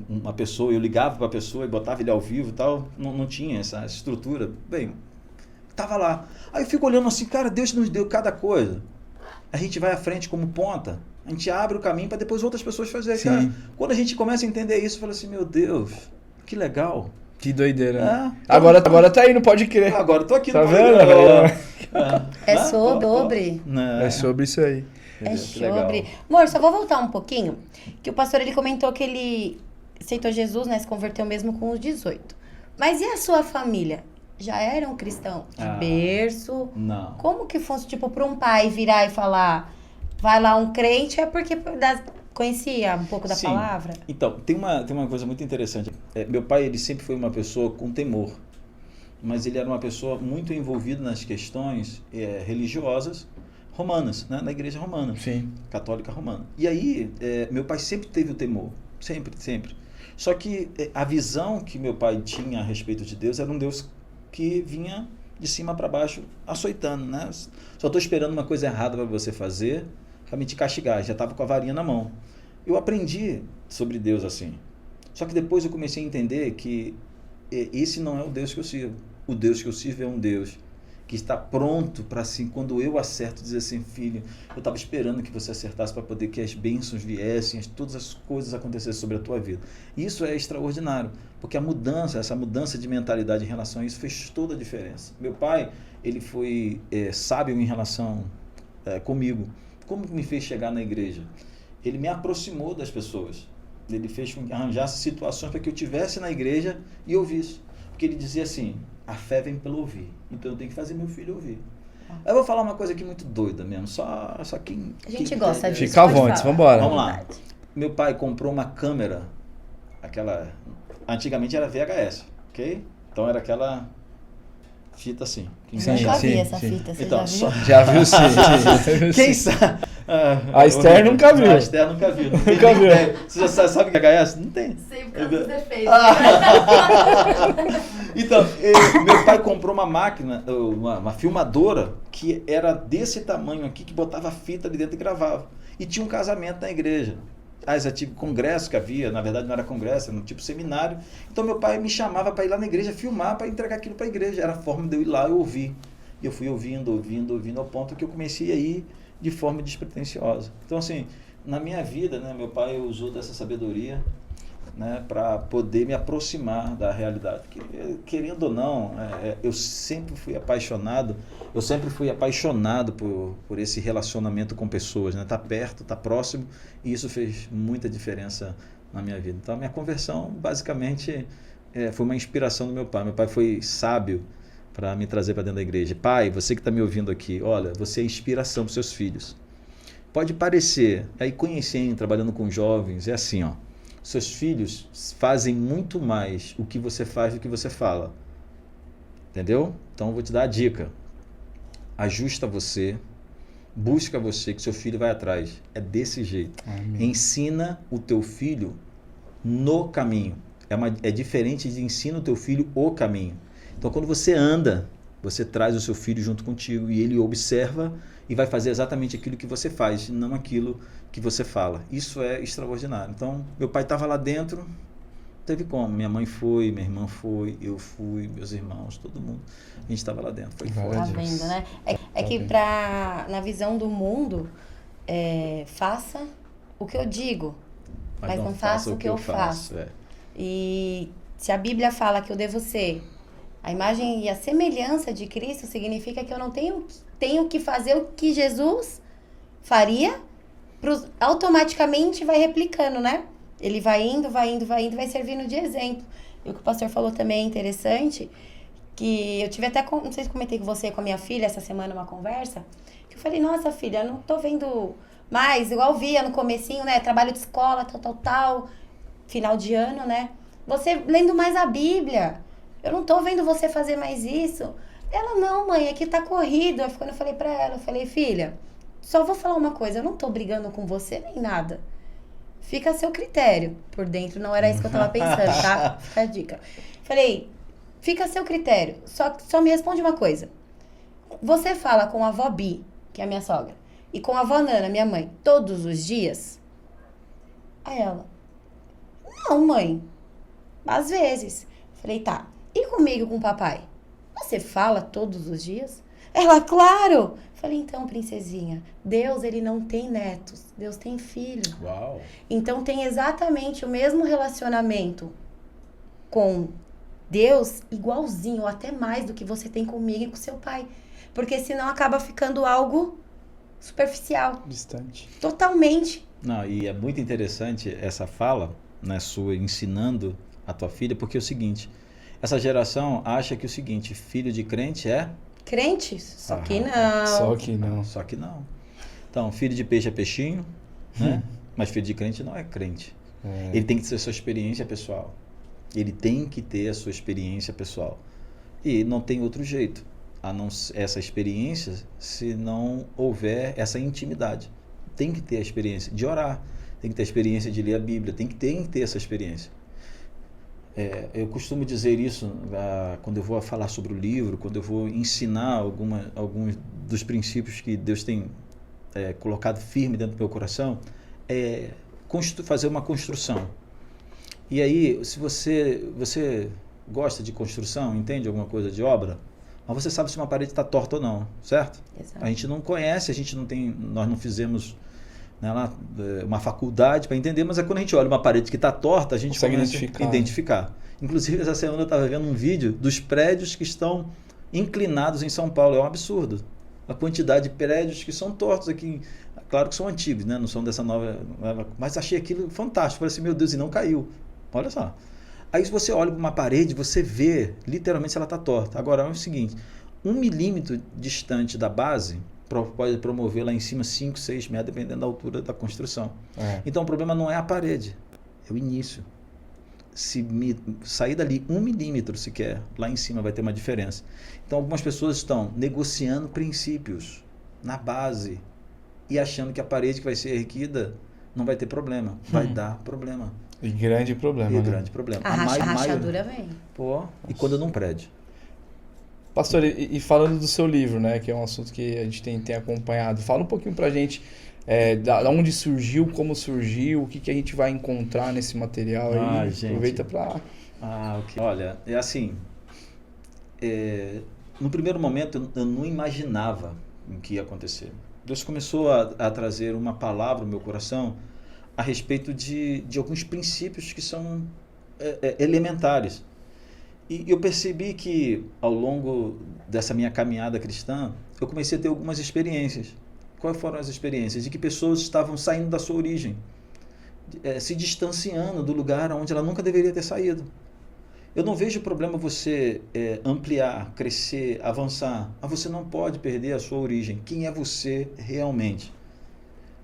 uma pessoa, eu ligava para a pessoa e botava ele ao vivo e tal. Não tinha essa estrutura. Bem, tava lá. Aí eu fico olhando assim, cara, Deus nos deu cada coisa. A gente vai à frente como ponta. A gente abre o caminho para depois outras pessoas fazerem. Cara, quando a gente começa a entender isso, fala assim, meu Deus, que legal. Que doideira. Agora tá aí, não pode crer. Agora eu tô aqui tá no vendo? É sobre. É sobre isso aí. É sobre. Amor, só vou voltar um pouquinho, que o pastor ele comentou que ele aceitou Jesus, né? Se converteu mesmo com os 18. Mas e a sua família? Já era um cristão de berço? Não. Como que fosse, tipo, para um pai virar e falar, vai lá um crente, é porque conhecia um pouco da palavra? Então, tem uma coisa muito interessante. Meu pai, ele sempre foi uma pessoa com temor, mas ele era uma pessoa muito envolvida nas questões religiosas romanas, né? Na igreja romana, católica romana. E aí, meu pai sempre teve o temor, sempre. Só que a visão que meu pai tinha a respeito de Deus era um Deus que vinha de cima para baixo, açoitando, né? Só estou esperando uma coisa errada para você fazer, para me te castigar. Já estava com a varinha na mão. Eu aprendi sobre Deus assim. Só que depois eu comecei a entender que esse não é o Deus que eu sirvo. O Deus que eu sirvo é um Deus que está pronto para, assim, quando eu acerto, dizer assim, filho, eu estava esperando que você acertasse para poder que as bênçãos viessem, todas as coisas acontecessem sobre a tua vida. Isso é extraordinário, porque essa mudança de mentalidade em relação a isso fez toda a diferença. Meu pai, ele foi sábio em relação comigo. Como me fez chegar na igreja? Ele me aproximou das pessoas. Ele fez com que arranjasse situações para que eu estivesse na igreja e ouvisse. Porque ele dizia assim, A fé vem pelo ouvir. Então eu tenho que fazer meu filho ouvir. Eu vou falar uma coisa aqui muito doida mesmo. Só quem... A gente gosta disso. Fica à vontade, vambora. Vamos lá. Meu pai comprou uma câmera, aquela... Antigamente era VHS, ok? Então era aquela fita assim. Eu nunca vi essa fita, você então, já Já viu? viu sim. Quem sabe? A Esther nunca viu. A Esther nunca viu. Nunca viu. Você já sabe o que é VHS? Não tem. Sei por causa dos defeitos. Então, meu pai comprou uma máquina, uma filmadora, que era desse tamanho aqui, que botava fita ali dentro e gravava. E tinha um casamento na igreja. Esse tipo congresso que havia, na verdade não era congresso, era um tipo seminário. Então meu pai me chamava para ir lá na igreja filmar, para entregar aquilo para a igreja. Era a forma de eu ir lá e ouvir. E eu fui ouvindo, ao ponto que eu comecei a ir de forma despretensiosa. Então assim, na minha vida, né, meu pai usou dessa sabedoria, né, para poder me aproximar da realidade. Querendo ou não, eu sempre fui apaixonado por esse relacionamento com pessoas, né? Tá perto, tá próximo, e isso fez muita diferença na minha vida. Então a minha conversão basicamente foi uma inspiração do meu pai. Meu pai foi sábio para me trazer para dentro da igreja. Pai, você que está me ouvindo aqui, olha, você é inspiração para os seus filhos. Pode parecer, aí conhecendo, trabalhando com jovens, é assim, ó. Seus filhos fazem muito mais o que você faz do que você fala. Entendeu? Então eu vou te dar a dica. Ajusta você, busca você, que seu filho vai atrás. É desse jeito. Amém. Ensina o teu filho no caminho. É diferente de ensina o teu filho o caminho. Então quando você anda, você traz o seu filho junto contigo e ele observa e vai fazer exatamente aquilo que você faz, não aquilo que você fala. Isso é extraordinário. Então, meu pai estava lá dentro, não teve como. Minha mãe foi, minha irmã foi, eu fui, meus irmãos, todo mundo. A gente estava lá dentro, foi forte. Tá vendo, né? É que na visão do mundo, faça o que eu digo, mas não faça o que eu faço. E se a Bíblia fala que eu devo ser a imagem e a semelhança de Cristo, significa que eu não tenho que fazer o que Jesus faria, automaticamente vai replicando, né? Ele vai indo, vai servindo de exemplo. E o que o pastor falou também é interessante, que eu tive até, não sei se comentei com você, com a minha filha, essa semana, uma conversa, que eu falei, nossa filha, eu não tô vendo mais, igual via no comecinho, né? Trabalho de escola, tal, final de ano, né? Você lendo mais a Bíblia. Eu não tô vendo você fazer mais isso. Ela, não, mãe, aqui tá corrido. Aí quando eu falei pra ela, eu falei, filha, só vou falar uma coisa, eu não tô brigando com você nem nada. Fica a seu critério. Por dentro não era isso que eu tava pensando, tá? Fica a dica. Falei, fica a seu critério. Só me responde uma coisa. Você fala com a avó Bi, que é a minha sogra, e com a avó Nana, minha mãe, todos os dias? Aí ela, não, mãe, às vezes. Falei, tá. E comigo, com o papai? Você fala todos os dias? Ela, claro! Falei, então, princesinha, Deus, ele não tem netos, Deus tem filho. Uau! Então, tem exatamente o mesmo relacionamento com Deus, igualzinho, ou até mais do que você tem comigo e com seu pai. Porque senão acaba ficando algo superficial. Distante. Totalmente. Não, e é muito interessante essa fala, né, sua, ensinando a tua filha, porque é o seguinte, essa geração acha que o seguinte, filho de crente é... Crente? Só que não. Só que não. Então, filho de peixe é peixinho, né? Mas filho de crente não é crente. Ele tem que ter a sua experiência pessoal. Ele tem que ter a sua experiência pessoal. E não tem outro jeito, a não essa experiência, se não houver essa intimidade. Tem que ter a experiência de orar, tem que ter a experiência de ler a Bíblia, tem que ter essa experiência. Eu costumo dizer isso quando eu vou falar sobre o livro, quando eu vou ensinar alguns dos princípios que Deus tem colocado firme dentro do meu coração, fazer uma construção. E aí, se você gosta de construção, entende alguma coisa de obra, mas você sabe se uma parede está torta ou não, certo? Exato. A gente não conhece, nós não fizemos uma faculdade para entender, mas quando a gente olha uma parede que está torta, a gente consegue identificar. Inclusive, essa semana eu estava vendo um vídeo dos prédios que estão inclinados em São Paulo. É um absurdo. A quantidade de prédios que são tortos aqui. Claro que são antigos, né? Não são dessa nova... Mas achei aquilo fantástico. Falei assim, meu Deus, e não caiu. Olha só. Aí se você olha para uma parede, você vê literalmente se ela está torta. Agora é o seguinte, 1 milímetro distante da base pode promover lá em cima 5, 6 metros, dependendo da altura da construção. Então o problema não é a parede, é o início. Se sair dali 1 milímetro sequer, lá em cima vai ter uma diferença. Então algumas pessoas estão negociando princípios na base e achando que a parede que vai ser erguida não vai ter problema. Vai dar problema. E grande problema, né? Grande problema. A rachadura vem. Pô, e quando não prédio. Pastor, e falando do seu livro, né, que é um assunto que a gente tem acompanhado, fala um pouquinho pra gente da onde surgiu, como surgiu, o que a gente vai encontrar nesse material aí. Gente. Aproveita pra... Ok. Olha, é assim, no primeiro momento eu não imaginava o que ia acontecer. Deus começou a trazer uma palavra no meu coração a respeito de alguns princípios que são elementares. E eu percebi que, ao longo dessa minha caminhada cristã, eu comecei a ter algumas experiências. Quais foram as experiências? De que pessoas estavam saindo da sua origem, se distanciando do lugar onde ela nunca deveria ter saído. Eu não vejo problema você ampliar, crescer, avançar, mas você não pode perder a sua origem. Quem é você realmente?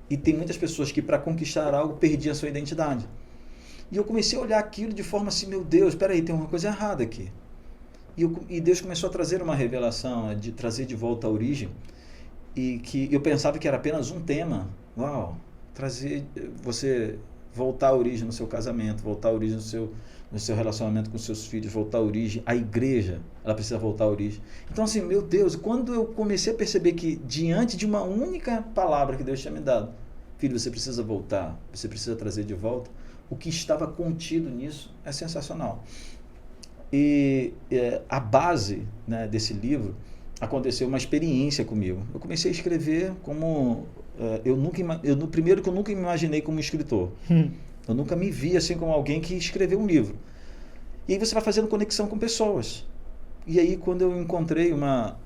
E tem muitas pessoas que, para conquistar algo, perdiam a sua identidade. E eu comecei a olhar aquilo de forma assim, meu Deus, espera aí, tem uma coisa errada aqui. E Deus começou a trazer uma revelação, de trazer de volta a origem, e que eu pensava que era apenas um tema. Uau, trazer, você voltar à origem no seu casamento, voltar à origem no seu relacionamento com seus filhos, voltar à origem, a igreja, ela precisa voltar à origem. Então assim, meu Deus, quando eu comecei a perceber que diante de uma única palavra que Deus tinha me dado, filho, você precisa voltar, você precisa trazer de volta, o que estava contido nisso é sensacional. E a base, né, desse livro, aconteceu uma experiência comigo. Eu comecei a escrever como... primeiro que eu nunca me imaginei como escritor. Eu nunca me vi assim como alguém que escreveu um livro. E aí você vai fazendo conexão com pessoas. E aí quando eu encontrei uma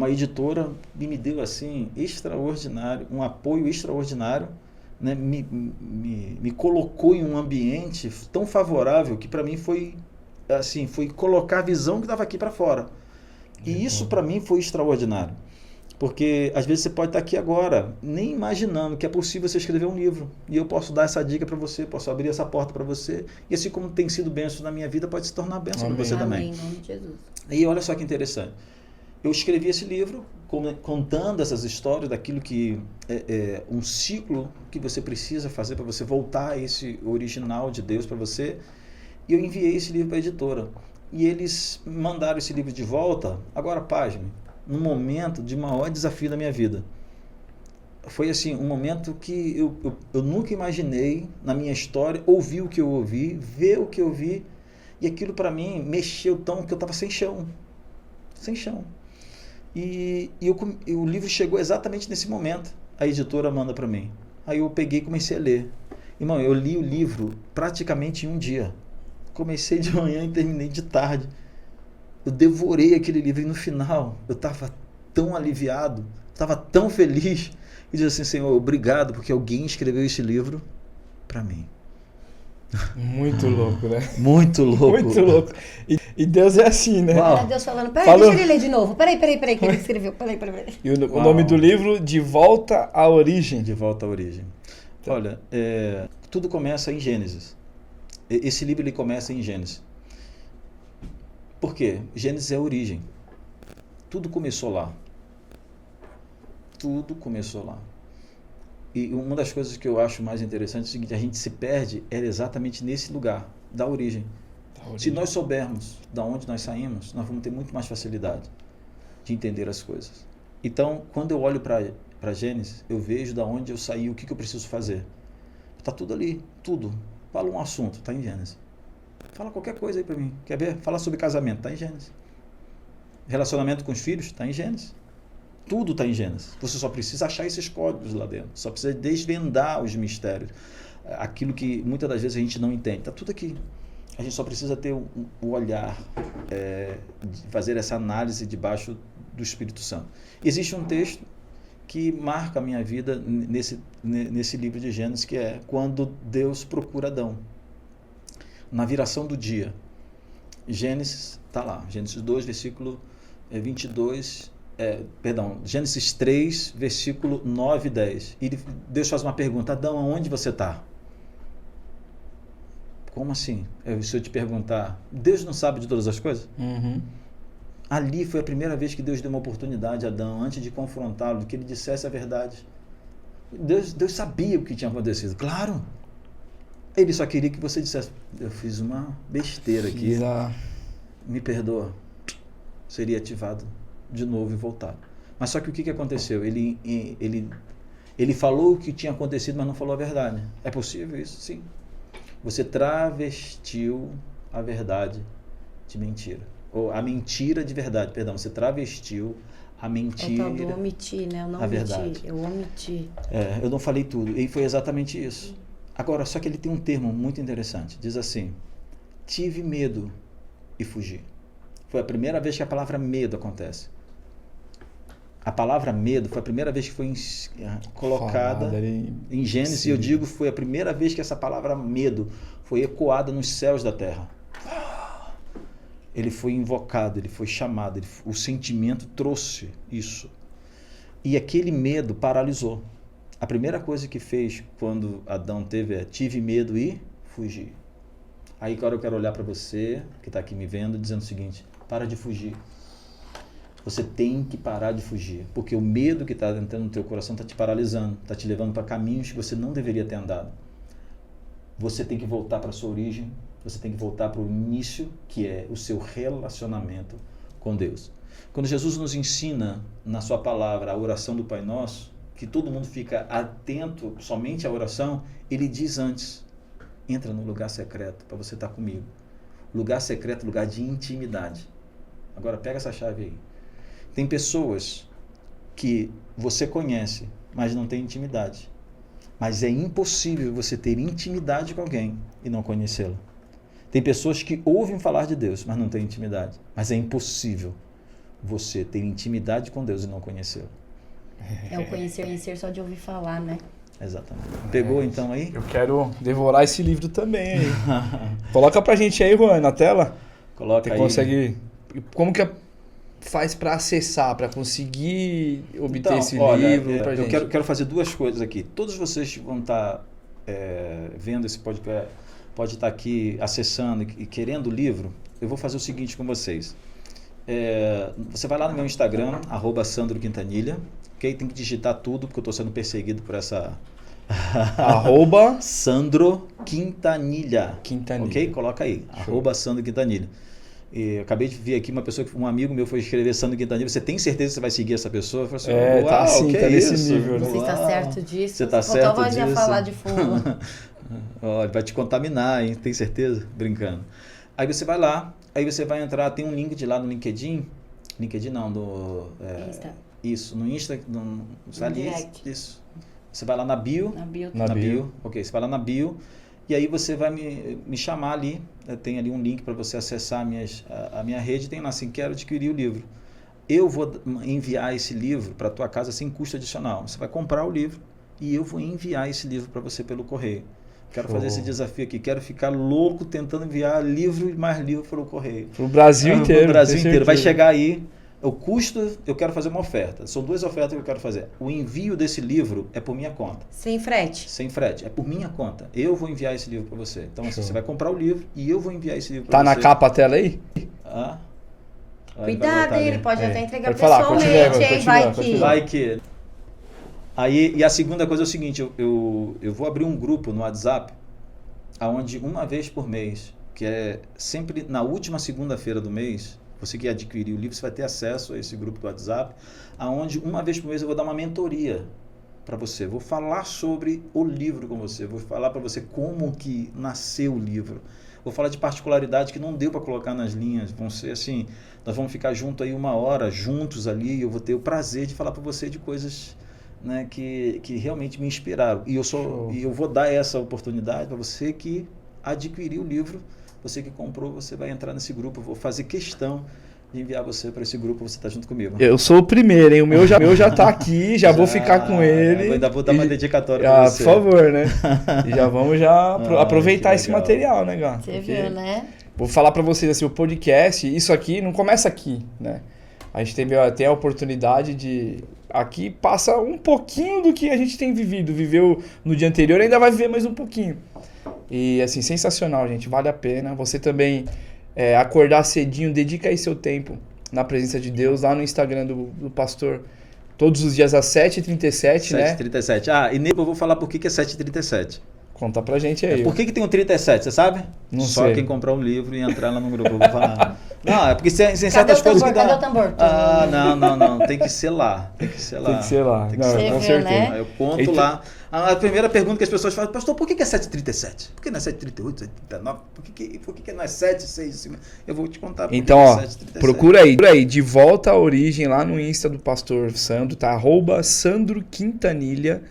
editora, me deu assim, extraordinário, um apoio extraordinário, né? Me colocou em um ambiente tão favorável que para mim foi assim, foi colocar a visão que estava aqui para fora. E isso para mim foi extraordinário. Porque às vezes você pode estar aqui agora, nem imaginando que é possível você escrever um livro. E eu posso dar essa dica para você, posso abrir essa porta para você. E assim como tem sido bênção na minha vida, pode se tornar bênção para você também. Amém, em nome de Jesus. E olha só que interessante. Eu escrevi esse livro contando essas histórias daquilo que é um ciclo que você precisa fazer para você voltar a esse original de Deus para você. E eu enviei esse livro para a editora. E eles mandaram esse livro de volta, agora página, num momento de maior desafio da minha vida. Foi assim, um momento que eu nunca imaginei na minha história, ouvir o que eu ouvi, ver o que eu vi, e aquilo para mim mexeu tão que eu estava sem chão. Sem chão. E o livro chegou exatamente nesse momento. A editora manda para mim. Aí eu peguei e comecei a ler. Irmão, eu li o livro praticamente em um dia. Comecei de manhã e terminei de tarde. Eu devorei aquele livro e no final eu estava tão aliviado, estava tão feliz. E disse assim, Senhor, obrigado porque alguém escreveu esse livro para mim. Muito louco, né? Muito louco. Muito louco. E Deus é assim, né? Era Deus falando, peraí, deixa ele ler de novo. Peraí, que ele escreveu. Peraí. E o nome do livro, De Volta à Origem. De Volta à Origem. Tá. Olha, tudo começa em Gênesis. Esse livro ele começa em Gênesis. Por quê? Gênesis é a origem. Tudo começou lá. Tudo começou lá. E uma das coisas que eu acho mais interessante é o seguinte, a gente se perde exatamente nesse lugar, da origem. Se nós soubermos de onde nós saímos, nós vamos ter muito mais facilidade de entender as coisas. Então, quando eu olho para Gênesis, eu vejo de onde eu saí, o que eu preciso fazer. Está tudo ali, tudo. Fala um assunto, está em Gênesis. Fala qualquer coisa aí para mim. Quer ver? Fala sobre casamento, está em Gênesis. Relacionamento com os filhos, está em Gênesis. Tudo está em Gênesis. Você só precisa achar esses códigos lá dentro. Só precisa desvendar os mistérios. Aquilo que muitas das vezes a gente não entende. Está tudo aqui. A gente só precisa ter o olhar, fazer essa análise debaixo do Espírito Santo. Existe um texto que marca a minha vida nesse livro de Gênesis, que é quando Deus procura Adão. na viração do dia. Gênesis, está lá, Gênesis 2, versículo 22, Gênesis 3, versículo 9 e 10. E Deus faz uma pergunta: Adão, aonde você está? Como assim? Se eu te perguntar, Deus não sabe de todas as coisas? Uhum. Ali foi a primeira vez que Deus deu uma oportunidade a Adão, antes de confrontá-lo, que ele dissesse a verdade. Deus sabia o que tinha acontecido, claro. Ele só queria que você dissesse: eu fiz uma besteira aqui, me perdoa. Seria ativado de novo e voltado. Mas só que o que aconteceu? Ele falou o que tinha acontecido, mas não falou a verdade. É possível isso? Sim. Você travestiu a verdade de mentira. Ou a mentira de verdade, perdão. Você travestiu a mentira. É tal do omitir, né? Eu não omiti, verdade. eu omiti. Eu não falei tudo. E foi exatamente isso. Agora, só que ele tem um termo muito interessante. Diz assim: tive medo e fugi. Foi a primeira vez que a palavra medo acontece. A palavra medo foi a primeira vez que foi colocada em Gênesis. Sim. E eu digo, foi a primeira vez que essa palavra medo foi ecoada nos céus da terra. Ele foi invocado, ele foi chamado, o sentimento trouxe isso. E aquele medo paralisou. A primeira coisa que fez quando Adão teve tive medo e fugi. Aí agora eu quero olhar para você, que está aqui me vendo, dizendo o seguinte: para de fugir. Você tem que parar de fugir, porque o medo que está entrando no teu coração está te paralisando, está te levando para caminhos que você não deveria ter andado. Você tem que voltar para a sua origem, você tem que voltar para o início, que é o seu relacionamento com Deus. Quando Jesus nos ensina na sua palavra a oração do Pai Nosso, que todo mundo fica atento somente à oração, ele diz antes: entra no lugar secreto para você estar comigo. Lugar secreto, lugar de intimidade. Agora pega essa chave aí. Tem pessoas que você conhece, mas não tem intimidade. Mas é impossível você ter intimidade com alguém e não conhecê-la. Tem pessoas que ouvem falar de Deus, mas não têm intimidade. Mas é impossível você ter intimidade com Deus e não conhecê-lo. É o conhecer só de ouvir falar, né? Exatamente. Pegou então aí? Eu quero devorar esse livro também aí. Coloca pra gente aí, Juan, na tela. Coloca aí. Você consegue... Como que faz para acessar, para conseguir obter esse livro pra gente? Eu quero fazer duas coisas aqui. Todos vocês que vão estar vendo esse podcast, pode estar aqui acessando e querendo o livro, eu vou fazer o seguinte com vocês. Você vai lá no meu Instagram, @SandroQuintanilha, ok? Tem que digitar tudo, porque eu estou sendo perseguido por essa... Sandro Quintanilha. Ok? Coloca aí. @Sandro Quintanilha. E eu acabei de ver aqui um amigo meu foi escrever Sandro Quintanilha. Você tem certeza que você vai seguir essa pessoa? Eu falei assim, tá assim, tá nesse nível. Você está certo disso? Você está certo disso? Faltava falar de fundo. Olha, vai te contaminar, hein? Tem certeza? Brincando. Aí você vai lá, aí você vai entrar, tem um link de lá no LinkedIn. LinkedIn não, Insta. Isso, no Insta, no direct. Isso. Você vai lá na bio. Na bio. Ok, você vai lá na bio. E aí você vai me chamar ali, tem ali um link para você acessar a minha rede, tem lá assim, quero adquirir o livro. Eu vou enviar esse livro para a tua casa sem custo adicional. Você vai comprar o livro e eu vou enviar esse livro para você pelo correio. Quero fazer esse desafio aqui, quero ficar louco tentando enviar livro e mais livro pelo correio. Para o Brasil inteiro. Para o Brasil inteiro. Vai chegar aí. O custo, eu quero fazer uma oferta. São duas ofertas que eu quero fazer. O envio desse livro é por minha conta. Sem frete? Sem frete. É por minha conta. Eu vou enviar esse livro para você. Então, assim, você vai comprar o livro e eu vou enviar esse livro para você. Tá na capa a tela aí? Cuidado, ele pode até entregar pessoalmente, hein? Vai que... Aí, e a segunda coisa é o seguinte, eu vou abrir um grupo no WhatsApp, onde uma vez por mês, que é sempre na última segunda-feira do mês, você que adquirir o livro, você vai ter acesso a esse grupo do WhatsApp, onde uma vez por mês eu vou dar uma mentoria para você. Vou falar sobre o livro com você, vou falar para você como que nasceu o livro. Vou falar de particularidade que não deu para colocar nas linhas. Vão ser assim, nós vamos ficar junto aí 1 hora, juntos ali, e eu vou ter o prazer de falar para você de coisas, né, que realmente me inspiraram. E eu vou dar essa oportunidade para você que adquiriu o livro. Você que comprou, você vai entrar nesse grupo. Eu vou fazer questão de enviar você para esse grupo, você tá junto comigo. Eu sou o primeiro, hein? O meu já tá aqui, já vou ficar com ele. Eu ainda vou dar uma dedicatória para você. Por favor, né? E já vamos aproveitar esse material, né, Gá? Você viu, né? Vou falar para vocês assim, o podcast, isso aqui não começa aqui, né? A gente teve até a oportunidade de... Aqui passa um pouquinho do que a gente tem viveu no dia anterior, ainda vai viver mais um pouquinho. E assim, sensacional, gente, vale a pena. Você também acordar cedinho, dedica aí seu tempo na presença de Deus, lá no Instagram do pastor, todos os dias às 7h37, né? 7h37. Ah, e nele eu vou falar por que é 7h37. Conta pra gente aí. Por que tem um 37, você sabe? Não Só sei. Quem comprar um livro e entrar lá no grupo, eu vou falar. Não, é porque tem certas coisas que dá... Cadê o tambor? Ah, não. Tem que ser lá. Tem que ser lá. Com certeza. Né? Eu conto lá. A primeira pergunta que as pessoas fazem, pastor, por que é 7h37? Por que não é 7h38, 7h39? Por que não é 7h06? Eu vou te contar por então, que é 7h37. Procura aí, de volta à origem, lá no Insta do pastor Sandro, tá? @SandroQuintanilha.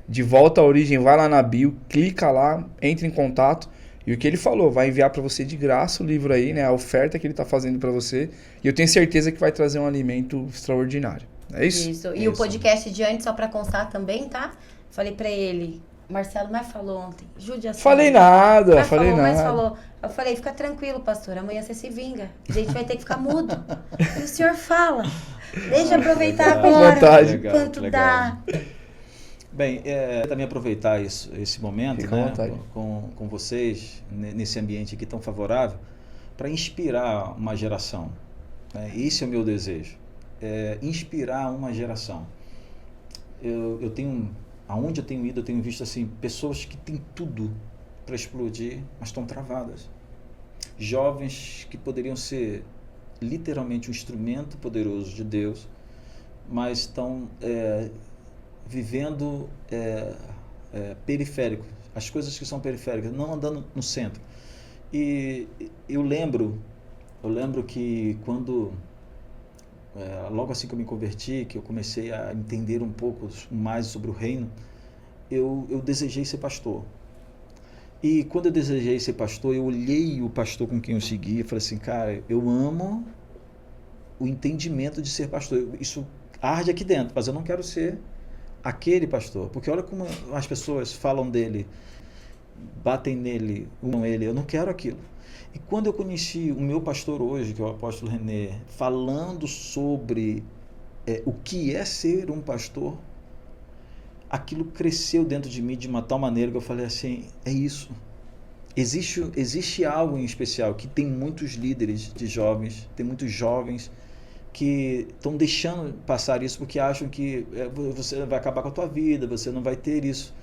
De volta à origem, vai lá na bio, clica lá, entra em contato. E o que ele falou, vai enviar para você de graça o livro aí, né? A oferta que ele tá fazendo para você. E eu tenho certeza que vai trazer um alimento extraordinário. É isso? Isso. E o podcast de antes, só pra constar também, tá? Falei pra ele, Marcelo mais falou ontem, judiação. Falei nada, Mas falei falou, nada. mas falou. Eu falei, fica tranquilo, pastor, amanhã você se vinga. A gente vai ter que ficar mudo. E o senhor fala. Deixa eu aproveitar Legal. agora, Vontade. enquanto Legal. dá. Bem, também aproveitar esse momento, Fica à né, vontade. com vocês, nesse ambiente aqui tão favorável, para inspirar uma geração. Né? Esse é o meu desejo, inspirar uma geração. Eu tenho, aonde eu tenho ido, eu tenho visto assim, pessoas que têm tudo para explodir, mas estão travadas. Jovens que poderiam ser literalmente um instrumento poderoso de Deus, mas estão... vivendo periférico, as coisas que são periféricas, não andando no centro. E eu lembro que quando, logo assim que eu me converti, que eu comecei a entender um pouco mais sobre o reino, eu desejei ser pastor. E quando eu desejei ser pastor, eu olhei o pastor com quem eu segui e falei assim, cara, eu amo o entendimento de ser pastor. Isso arde aqui dentro, mas eu não quero ser aquele pastor, porque olha como as pessoas falam dele, batem nele, unam ele, eu não quero aquilo. E quando eu conheci o meu pastor hoje, que é o apóstolo René, falando sobre o que é ser um pastor, aquilo cresceu dentro de mim de uma tal maneira que eu falei assim, é isso. Existe algo em especial, que tem muitos líderes de jovens, tem muitos jovens que estão deixando passar isso porque acham que você vai acabar com a tua vida, você não vai ter isso.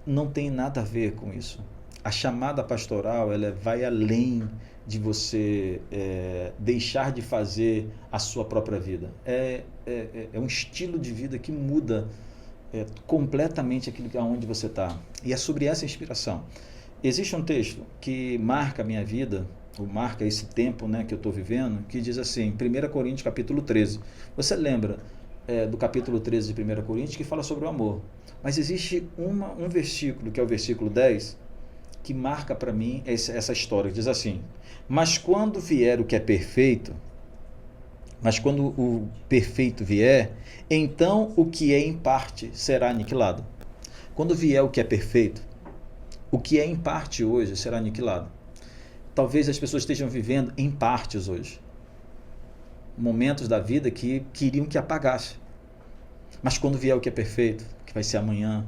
Não tem nada a ver com isso. A chamada pastoral, ela vai além de você deixar de fazer a sua própria vida. É um estilo de vida que muda completamente aquilo aonde você está. E é sobre essa inspiração. Existe um texto que marca a minha vida, ou marca esse tempo, né, que eu estou vivendo, que diz assim, 1 Coríntios capítulo 13. Você lembra do capítulo 13 de 1 Coríntios que fala sobre o amor. Mas existe um versículo, que é o versículo 10, que marca para mim essa história, que diz assim, mas quando vier o que é perfeito, mas quando o perfeito vier, então o que é em parte será aniquilado. Quando vier o que é perfeito, o que é em parte hoje será aniquilado. Talvez as pessoas estejam vivendo em partes hoje. Momentos da vida que queriam que apagasse. Mas quando vier o que é perfeito, que vai ser amanhã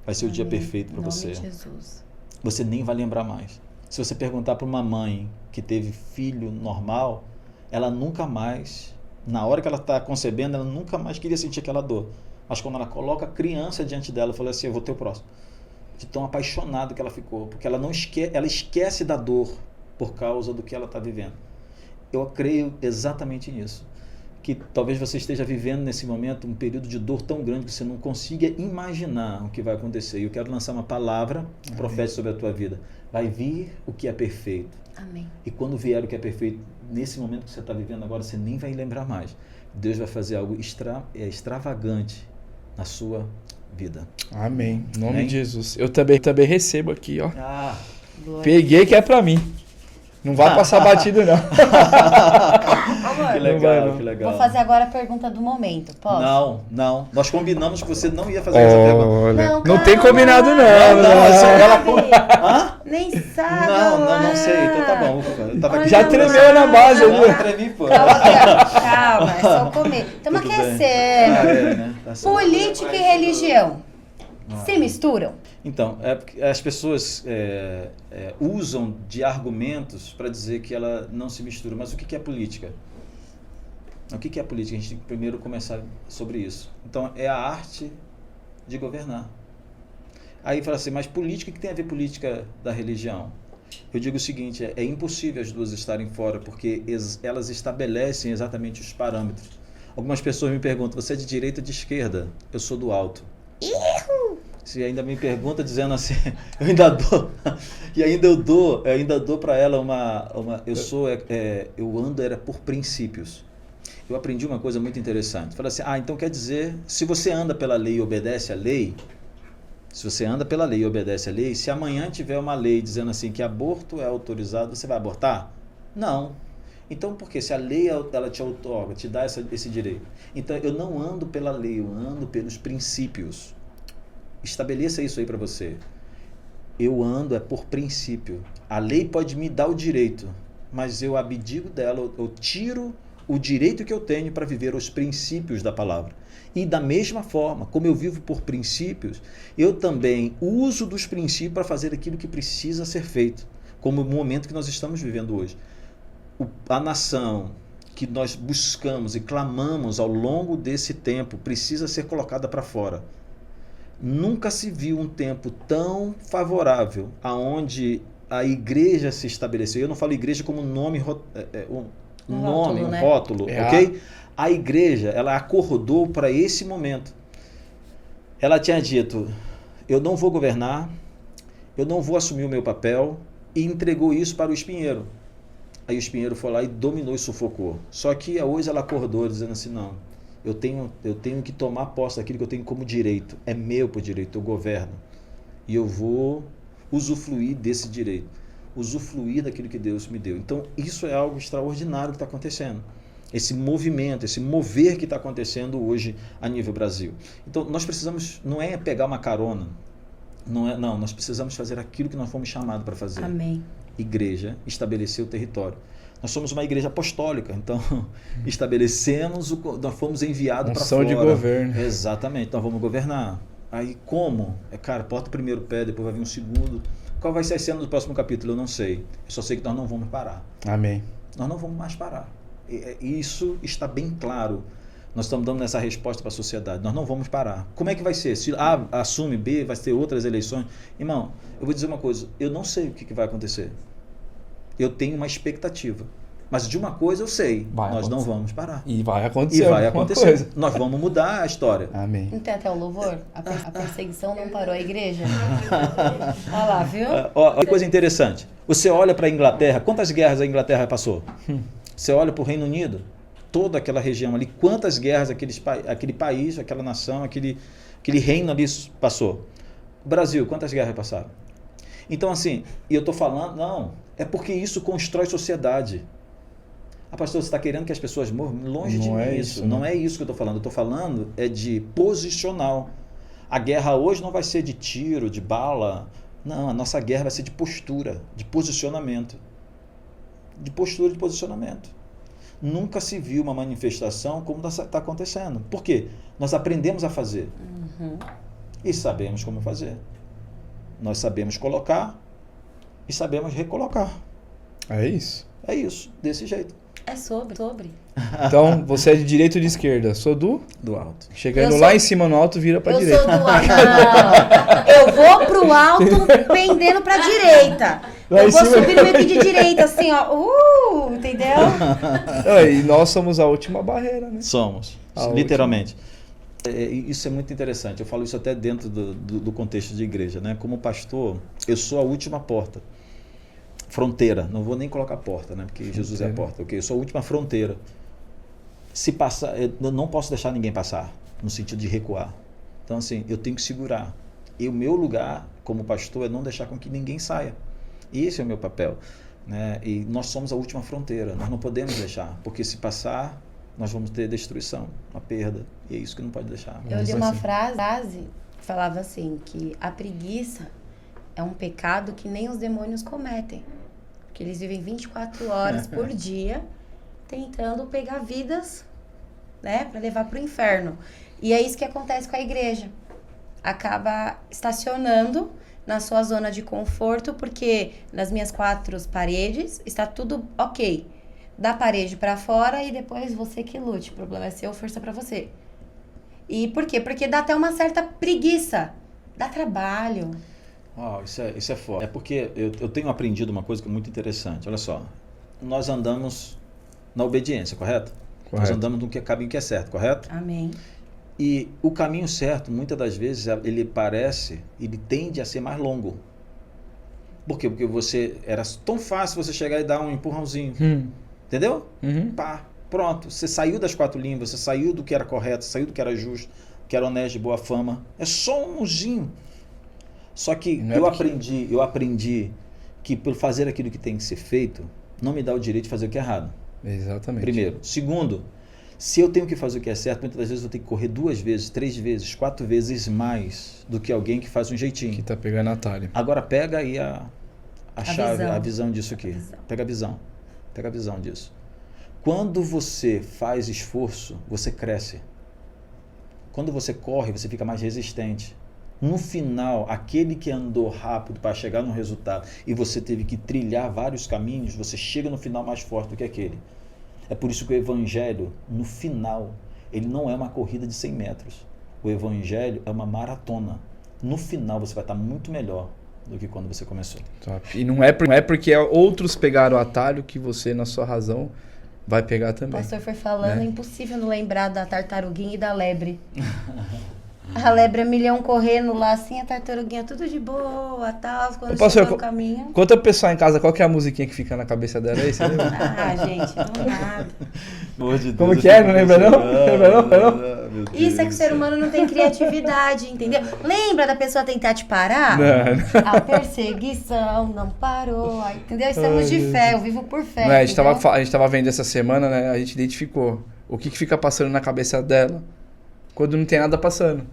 vai ser o dia perfeito para você. Jesus. Você nem vai lembrar mais. Se você perguntar para uma mãe que teve filho normal, ela nunca mais, na hora que ela está concebendo, ela nunca mais queria sentir aquela dor. Mas quando ela coloca a criança diante dela, ela fala assim, eu vou ter o próximo. De tão apaixonado que ela ficou, porque ela esquece da dor por causa do que ela está vivendo. Eu creio exatamente nisso, que talvez você esteja vivendo nesse momento um período de dor tão grande que você não consiga imaginar o que vai acontecer. E eu quero lançar uma palavra profética sobre a tua vida. Vai vir o que é perfeito. Amém. E quando vier o que é perfeito, nesse momento que você está vivendo agora, você nem vai lembrar mais. Deus vai fazer algo extravagante na sua vida. Amém. Em nome Amém? de Jesus. Eu também recebo aqui, ó. Ah, Glória. Peguei que é pra mim. Não vai passar batido, não. Amor, Que Não vai, legal, não. que legal. vou fazer agora a pergunta do momento, posso? Não. Nós combinamos que você não ia fazer essa pergunta. Olha, Não, não tem calma. combinado, não. Não, Só ela- Sabe? Nem sabe. Não sei. Então tá bom. Eu tava aqui. Já tremeu na base, Não, viu? eu tremi, pô. Calma, é só comer. Estamos Tudo aquecendo. bem. Né? Tá certo. Política e religião se misturam? Então, é porque as pessoas usam de argumentos para dizer que ela não se mistura. Mas o que é política? O que é política? A gente tem que primeiro começar sobre isso. Então, é a arte de governar. Aí fala assim, mas política, o que tem a ver política da religião? Eu digo o seguinte, é impossível as duas estarem fora, porque elas estabelecem exatamente os parâmetros. Algumas pessoas me perguntam, você é de direita ou de esquerda? Eu sou do alto. Se ainda me pergunta dizendo assim, eu ainda dou para ela eu ando por princípios. Eu aprendi uma coisa muito interessante. Falei assim, então quer dizer, se você anda pela lei e obedece à lei, se amanhã tiver uma lei dizendo assim que aborto é autorizado, você vai abortar? Não. Então, por quê? Se a lei ela te outorga, te dá esse direito. Então, eu não ando pela lei, eu ando pelos princípios. Estabeleça isso aí para você. Eu ando por princípio. A lei pode me dar o direito, mas eu abdico dela, eu tiro o direito que eu tenho para viver os princípios da palavra. E da mesma forma, como eu vivo por princípios, eu também uso dos princípios para fazer aquilo que precisa ser feito, como o momento que nós estamos vivendo hoje. A nação que nós buscamos e clamamos ao longo desse tempo precisa ser colocada para fora. Nunca se viu um tempo tão favorável aonde a igreja se estabeleceu. Eu não falo igreja como nome, rótulo, ok? A igreja, ela acordou para esse momento. Ela tinha dito, eu não vou governar, eu não vou assumir o meu papel, e entregou isso para o espinheiro. Aí o espinheiro foi lá e dominou e sufocou. Só que hoje ela acordou dizendo assim, não, eu tenho que tomar posse daquilo que eu tenho como direito. É meu por direito, eu governo. E eu vou usufruir desse direito. Usufruir daquilo que Deus me deu. Então, isso é algo extraordinário que está acontecendo. Esse movimento, esse mover que está acontecendo hoje a nível Brasil. Então, nós precisamos, não é pegar uma carona, não, nós precisamos fazer aquilo que nós fomos chamados para fazer. Amém. Igreja, estabelecer o território. Nós somos uma igreja apostólica, então nós fomos enviados para fora. Unção de governo. Exatamente, nós vamos governar. Aí como? Bota o primeiro pé, depois vai vir um segundo. Qual vai ser a cena do próximo capítulo? Eu não sei. Eu só sei que nós não vamos parar. Amém. Nós não vamos mais parar. Isso está bem claro. Nós estamos dando essa resposta para a sociedade. Nós não vamos parar. Como é que vai ser? Se A assume, B, vai ter outras eleições. Irmão, eu vou dizer uma coisa. Eu não sei o que vai acontecer. Eu tenho uma expectativa. Mas de uma coisa eu sei. Nós não vamos parar. E vai acontecer. Coisa. Nós vamos mudar a história. Amém. Não tem até o louvor? A perseguição não parou a igreja? Olha lá, viu? Olha que coisa interessante. Você olha para a Inglaterra. Quantas guerras a Inglaterra passou? Você olha para o Reino Unido. Toda aquela região ali. Quantas guerras aquele país, aquela nação, aquele reino ali passou? O Brasil, quantas guerras passaram? Então, assim, e eu estou falando, não, é porque isso constrói sociedade. Pastor, você está querendo que as pessoas morram? Longe de mim isso. Não é isso que eu estou falando. Eu estou falando de posicional. A guerra hoje não vai ser de tiro, de bala. Não, a nossa guerra vai ser de postura, de posicionamento. De postura, de posicionamento. Nunca se viu uma manifestação como está acontecendo. Por quê? Nós aprendemos a fazer. E sabemos como fazer. Nós sabemos colocar e sabemos recolocar. É isso. É isso, desse jeito. É sobre. Então, você é de direita ou de esquerda? Sou do alto. Chegando lá em cima no alto, vira pra direita. Eu sou do alto. Não. Eu vou pro alto pendendo pra direita. Lá eu vou cima... subir meio que de direita, assim, ó. Entendeu? E nós somos a última barreira, né? Somos, literalmente. Isso é muito interessante. Eu falo isso até dentro do contexto de igreja, né? Como pastor, eu sou a última porta. Fronteira, não vou nem colocar porta, né? Porque Jesus é a porta, ok? Eu sou a última fronteira. Se passar, eu não posso deixar ninguém passar, no sentido de recuar. Então, assim, eu tenho que segurar. E o meu lugar, como pastor, é não deixar com que ninguém saia. E esse é o meu papel. né? E nós somos a última fronteira, nós não podemos deixar, porque se passar, nós vamos ter destruição, uma perda, e é isso que não pode deixar. Eu li uma frase que falava assim, que a preguiça é um pecado que nem os demônios cometem, porque eles vivem 24 horas por dia tentando pegar vidas, né, para levar para o inferno. E é isso que acontece com a igreja. Acaba estacionando na sua zona de conforto, porque nas minhas 4 paredes está tudo ok. Da parede para fora e depois você que lute. O problema é seu, força para você. E por quê? Porque dá até uma certa preguiça. Dá trabalho. Uau, isso é forte. É porque eu tenho aprendido uma coisa que é muito interessante. Olha só, nós andamos na obediência, correto? Nós andamos no caminho que é certo, correto? Amém. E o caminho certo, muitas das vezes, ele tende a ser mais longo. Por quê? Porque era tão fácil você chegar e dar um empurrãozinho. Entendeu? Pá, pronto. Você saiu das 4 línguas, você saiu do que era correto, saiu do que era justo, que era honesto, de boa fama. É só um murzinho. Só que eu aprendi que por fazer aquilo que tem que ser feito, não me dá o direito de fazer o que é errado. Exatamente. Primeiro. Segundo, se eu tenho que fazer o que é certo, muitas das vezes eu tenho que correr 2 vezes, 3 vezes, 4 vezes mais do que alguém que faz um jeitinho. Que tá pegando atalho. Agora pega aí a chave, visão. a visão disso aqui. Pega a visão disso. Quando você faz esforço, você cresce. Quando você corre, você fica mais resistente. No final, aquele que andou rápido para chegar no resultado e você teve que trilhar vários caminhos, você chega no final mais forte do que aquele. É por isso que o evangelho, no final, ele não é uma corrida de 100 metros. O evangelho é uma maratona. No final, você vai estar muito melhor do que quando você começou. Top. E não é porque outros pegaram o atalho que você, na sua razão, vai pegar também. O pastor foi falando, é impossível não lembrar da tartaruguinha e da lebre. A lebre é milhão correndo lá assim, a tartaruguinha tudo de boa, tal, quando chega no caminho. Conta pro pessoal em casa qual que é a musiquinha que fica na cabeça dela aí, você lembra? Gente, não nada. De como que é? Não lembra não? Lembra não? Isso é que o ser humano não tem criatividade, entendeu? Lembra da pessoa tentar te parar? Não. A perseguição não parou, entendeu? Estamos de fé, eu vivo por fé. Não, a gente tava vendo essa semana, né? A gente identificou o que fica passando na cabeça dela quando não tem nada passando.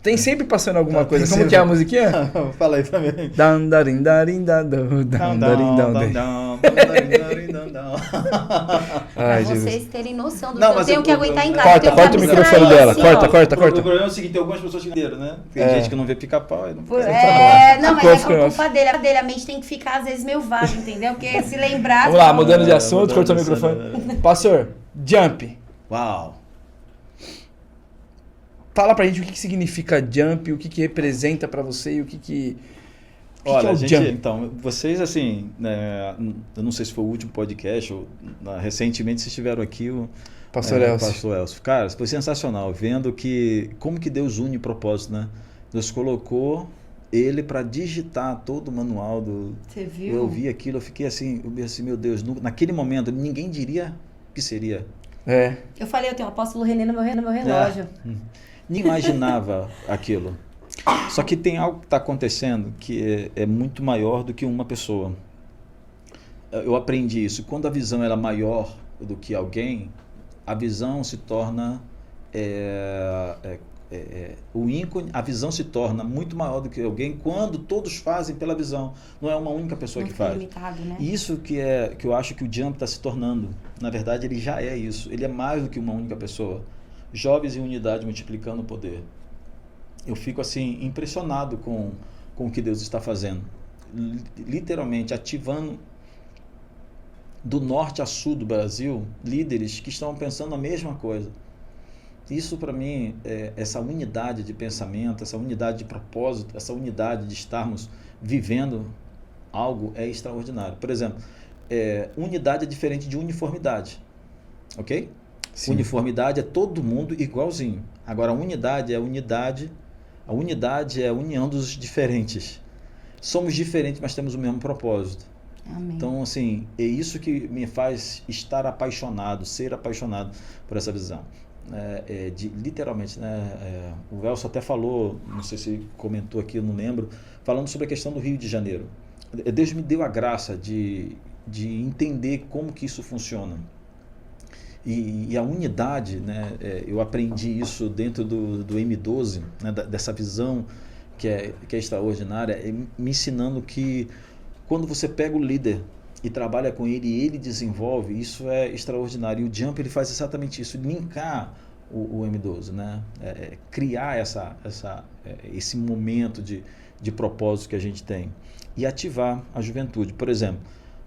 Tem sempre passando alguma coisa. Como que é a musiquinha? Fala aí pra mim. Pra vocês terem noção do que eu tenho que aguentar em casa. Corta o microfone dela. Assim, corta. O problema é o seguinte, tem algumas pessoas que entenderam, né? Tem gente que não vê pica-pau. Não, mas é culpa dele. A mente tem que ficar, às vezes, meio vaga, entendeu? Porque se lembrar... Vamos lá, mudando de assunto, cortou o microfone. Pastor, Jump. Uau. Fala pra gente o que significa Jump, o que representa pra você e o que Olha, é o Jump? Então, vocês assim, né, eu não sei se foi o último podcast, ou recentemente vocês estiveram aqui, o Pastor Elcio. Pastor Elcio. Cara, foi sensacional, vendo como que Deus une propósito, né? Deus colocou ele para digitar todo o manual do... Você viu? Eu vi aquilo, eu fiquei assim, meu Deus, naquele momento ninguém diria que seria. Eu falei, eu tenho o apóstolo René no meu relógio. Nem imaginava aquilo. Só que tem algo que está acontecendo que é muito maior do que uma pessoa. Eu aprendi isso. Quando a visão é maior do que alguém, a visão se torna... o ícone, a visão se torna muito maior do que alguém quando todos fazem pela visão. Não é uma única pessoa que faz. Limitado, né? Isso que eu acho que o Jump está se tornando. Na verdade, ele já é isso. Ele é mais do que uma única pessoa. Jovens em unidade multiplicando o poder. Eu fico assim impressionado com o que Deus está fazendo. Literalmente ativando do norte a sul do Brasil líderes que estão pensando a mesma coisa. Isso para mim, essa unidade de pensamento, essa unidade de propósito, essa unidade de estarmos vivendo algo é extraordinário. Por exemplo, unidade é diferente de uniformidade, ok? Sim. Uniformidade é todo mundo igualzinho. Agora a unidade é a unidade é a união dos diferentes. Somos diferentes, mas temos o mesmo propósito. Amém. Então, assim, é isso que me faz estar apaixonado, ser apaixonado por essa visão. Literalmente, né? O Elcio até falou, não sei se comentou aqui, eu não lembro, falando sobre a questão do Rio de Janeiro. Deus me deu a graça de de entender como que isso funciona. E a unidade, né, eu aprendi isso dentro do M12, né, dessa visão que é extraordinária, me ensinando que quando você pega o líder e trabalha com ele e ele desenvolve, isso é extraordinário. E o Jump ele faz exatamente isso, linkar o M12, né? Criar esse momento de propósito que a gente tem e ativar a juventude. Por exemplo,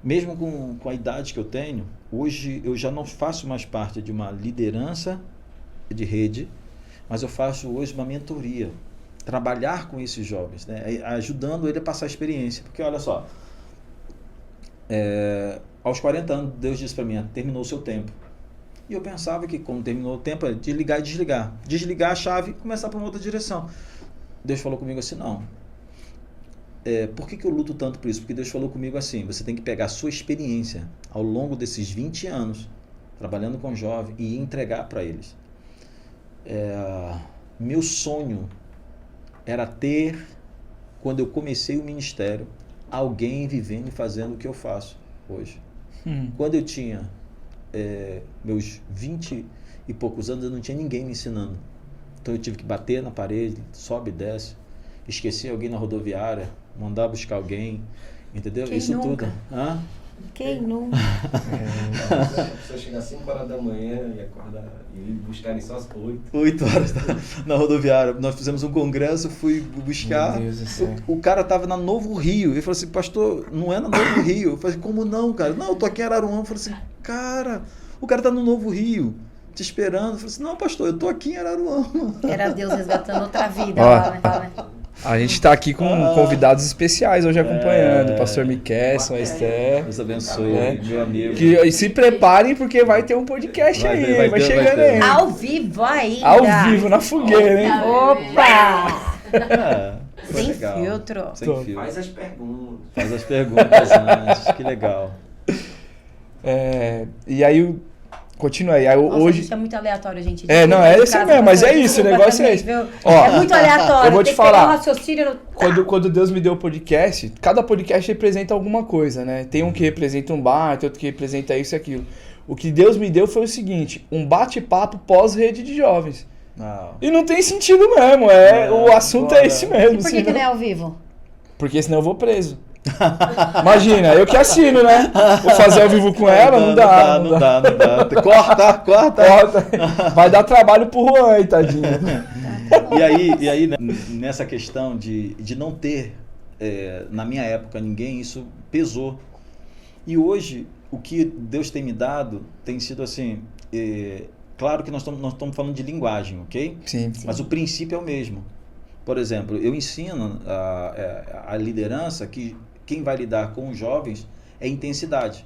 mesmo com a idade que eu tenho, hoje eu já não faço mais parte de uma liderança de rede, mas eu faço hoje uma mentoria, trabalhar com esses jovens, né? Ajudando ele a passar a experiência. Porque olha só, aos 40 anos Deus disse para mim, terminou o seu tempo. E eu pensava que quando terminou o tempo é desligar e desligar. Desligar a chave e começar para uma outra direção. Deus falou comigo assim, não. Por que eu luto tanto por isso? Porque Deus falou comigo assim, você tem que pegar a sua experiência ao longo desses 20 anos, trabalhando com jovens, e entregar para eles. Meu sonho era ter, quando eu comecei o ministério, alguém vivendo e fazendo o que eu faço hoje. Quando eu tinha meus 20 e poucos anos, eu não tinha ninguém me ensinando. Então eu tive que bater na parede, sobe e desce, esqueci alguém na rodoviária, mandar buscar alguém, entendeu? Quem Isso nunca? tudo. Hã? Quem nunca? A pessoa chegar às 5 horas da manhã e acordar e buscarem só às 8. 8 horas na rodoviária. Nós fizemos um congresso, fui buscar. Meu Deus do céu. O cara tava na Novo Rio. Ele falou assim, pastor, não é na Novo Rio. Eu falei, como não, cara? Não, eu tô aqui em Araruama. Eu falei assim, cara, o cara tá no Novo Rio, te esperando. Eu falei assim, não, pastor, eu tô aqui em Araruama. Era Deus resgatando outra vida Ó. lá, né? A gente tá aqui com convidados especiais hoje acompanhando. O pastor Miquelson, a Esther. Deus abençoe, meu amigo. E se preparem porque vai ter um podcast aí, vai chegando aí. Ao vivo ainda. Ao vivo, na fogueira, hein? Opa! Foi Sem legal. filtro. Sem filtro. Faz as perguntas. Faz as perguntas antes, que legal. E aí, continua aí. Nossa, hoje. isso é muito aleatório, gente. Não, é isso mesmo, mas é isso, o negócio é esse. Ó, É muito aleatório. eu vou te tem que pegar falar. um raciocínio. Quando Deus me deu o podcast, cada podcast representa alguma coisa, né? Tem um que representa um bar, tem outro que representa isso e aquilo. O que Deus me deu foi o seguinte, um bate-papo pós-rede de jovens. Não. E não tem sentido mesmo, o assunto é esse mesmo. E por que não é ao vivo? Porque senão eu vou preso. Imagina, eu que assino, né? Vou fazer ao vivo com ela, não dá. Não dá. Corta. Vai dar trabalho pro Juan aí, tadinho. E aí, né, nessa questão de não ter, na minha época, ninguém, isso pesou. E hoje, o que Deus tem me dado tem sido assim, claro que nós estamos falando de linguagem, ok? Sim. Mas o princípio é o mesmo. Por exemplo, eu ensino a liderança que quem vai lidar com os jovens é intensidade.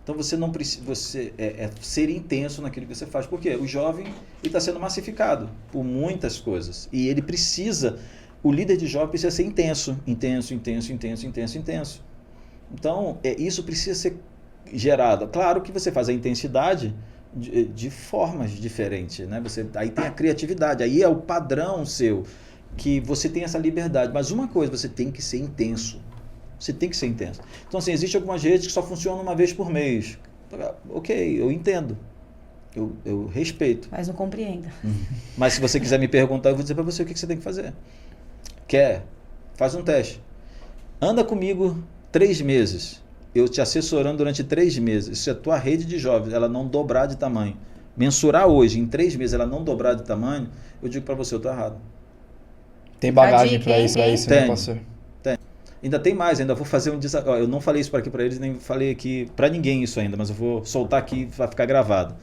Então você não precisa ser intenso naquilo que você faz. Por quê? O jovem está sendo massificado por muitas coisas. E ele precisa, o líder de jovem precisa ser intenso. Então, isso precisa ser gerado. Claro que você faz a intensidade de formas diferentes, né? Aí tem a criatividade, aí é o padrão seu, que você tem essa liberdade. Mas uma coisa, você tem que ser intenso. Você tem que ser intenso. Então, assim, existem algumas redes que só funcionam uma vez por mês. Ok, eu entendo. Eu respeito. Mas não compreenda. Mas se você quiser me perguntar, eu vou dizer para você o que você tem que fazer. Quer? Faz um teste. Anda comigo 3 meses. Eu te assessorando durante 3 meses. Se a tua rede de jovens ela não dobrar de tamanho, mensurar hoje, em 3 meses, ela não dobrar de tamanho, eu digo para você, eu estou errado. Tem bagagem dica, pra isso, né, Tem. pastor? Ainda tem mais, ainda vou fazer um desafio. Eu não falei isso para aqui para eles, nem falei aqui para ninguém isso ainda, mas eu vou soltar aqui, vai ficar gravado.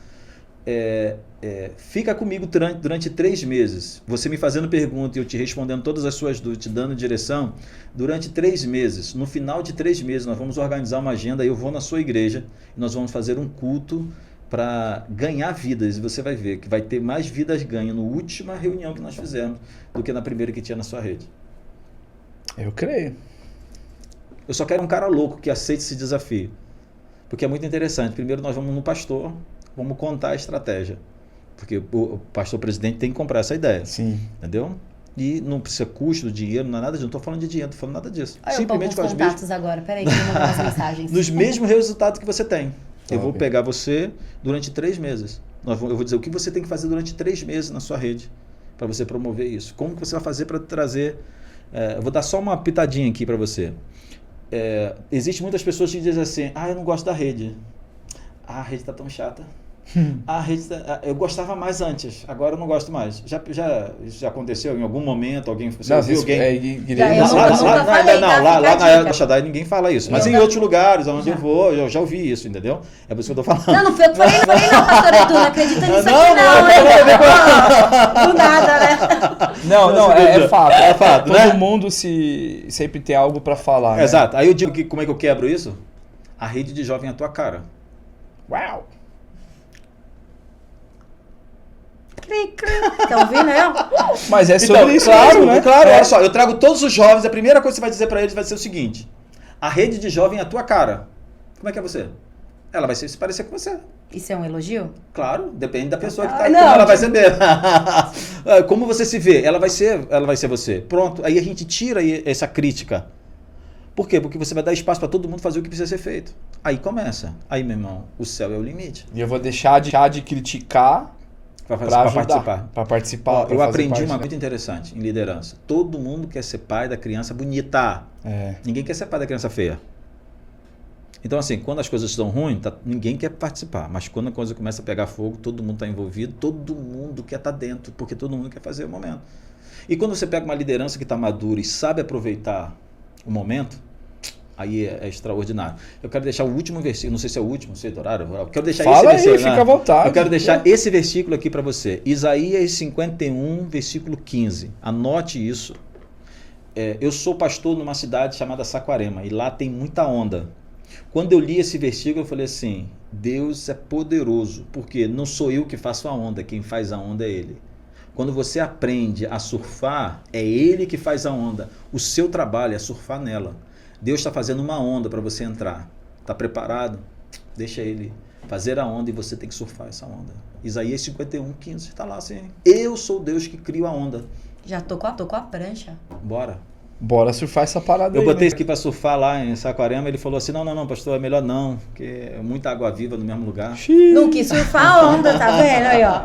Fica comigo durante 3 meses, você me fazendo pergunta e eu te respondendo todas as suas dúvidas, te dando direção, durante 3 meses. No final de 3 meses, nós vamos organizar uma agenda, eu vou na sua igreja e nós vamos fazer um culto para ganhar vidas. E você vai ver que vai ter mais vidas ganhas na última reunião que nós fizemos do que na primeira que tinha na sua rede. Eu creio. Eu só quero um cara louco que aceite esse desafio. Porque é muito interessante. Primeiro nós vamos no pastor, vamos contar a estratégia. Porque o pastor presidente tem que comprar essa ideia. Sim. Entendeu? E não precisa custo, dinheiro, não é nada disso. Não estou falando de dinheiro, não estou falando nada disso. Olha, eu tô com os contatos agora. Peraí, que eu vou mandar umas mensagens. Nos mesmos resultados que você tem. Eu vou Top. pegar você durante 3 meses. Eu vou dizer o que você tem que fazer durante 3 meses na sua rede para você promover isso. Como que você vai fazer para trazer... eu vou dar só uma pitadinha aqui para você. Existem muitas pessoas que dizem assim, eu não gosto da rede. A rede está tão chata. A rede eu gostava mais antes, agora eu não gosto mais. Já aconteceu em algum momento? Você ouviu alguém? Lá na El Shaddai ninguém fala isso. Mas em outros lugares onde eu vou, eu já ouvi isso, entendeu? É por isso que eu tô falando. Não foi eu que falei não, pastor Edu, não acredita nisso aqui não. Do nada, né? Não, é fato. É fato, né? Todo mundo sempre tem algo para falar. Exato. Né? Aí eu digo que como é que eu quebro isso? A rede de jovem é a tua cara. Uau! Tá ouvindo, né? Mas é sobre Então, isso claro, mesmo, né? Claro, olha só, eu trago todos os jovens, a primeira coisa que você vai dizer para eles vai ser o seguinte: a rede de jovem é a tua cara. Como é que é você? Ela vai se parecer com você. Isso é um elogio? Claro, depende da pessoa que tá, não, como ela vai ser mesmo. Como você se vê, ela vai ser você. Pronto, aí a gente tira essa crítica. Por quê? Porque você vai dar espaço para todo mundo fazer o que precisa ser feito. Aí começa. Aí, meu irmão, o céu é o limite. E eu vou deixar de criticar para participar. Para participar. Eu aprendi uma coisa muito interessante em liderança. Todo mundo quer ser pai da criança bonita. Ninguém quer ser pai da criança feia. Então, assim, quando as coisas estão ruins, ninguém quer participar. Mas quando a coisa começa a pegar fogo, todo mundo está envolvido, todo mundo quer estar dentro, porque todo mundo quer fazer o momento. E quando você pega uma liderança que está madura e sabe aproveitar o momento, aí é extraordinário. Eu quero deixar o último versículo, não sei se é o último, não sei do horário, eu quero deixar Fala esse versículo. Fica à vontade. Eu quero deixar esse versículo aqui para você. Isaías 51, versículo 15. Anote isso. Eu sou pastor numa cidade chamada Saquarema e lá tem muita onda. Quando eu li esse versículo, eu falei assim, Deus é poderoso, porque não sou eu que faço a onda, quem faz a onda é Ele. Quando você aprende a surfar, é Ele que faz a onda. O seu trabalho é surfar nela. Deus está fazendo uma onda para você entrar. Está preparado? Deixa Ele fazer a onda e você tem que surfar essa onda. Isaías 51, 15, está lá assim. Eu sou Deus que crio a onda. Já tô com a prancha. Bora surfar essa parada Eu aí. botei aqui para surfar lá em Saquarema, ele falou assim, não, pastor, é melhor não, porque é muita água viva no mesmo lugar. Não quis surfar a onda, tá vendo? Aí, ó.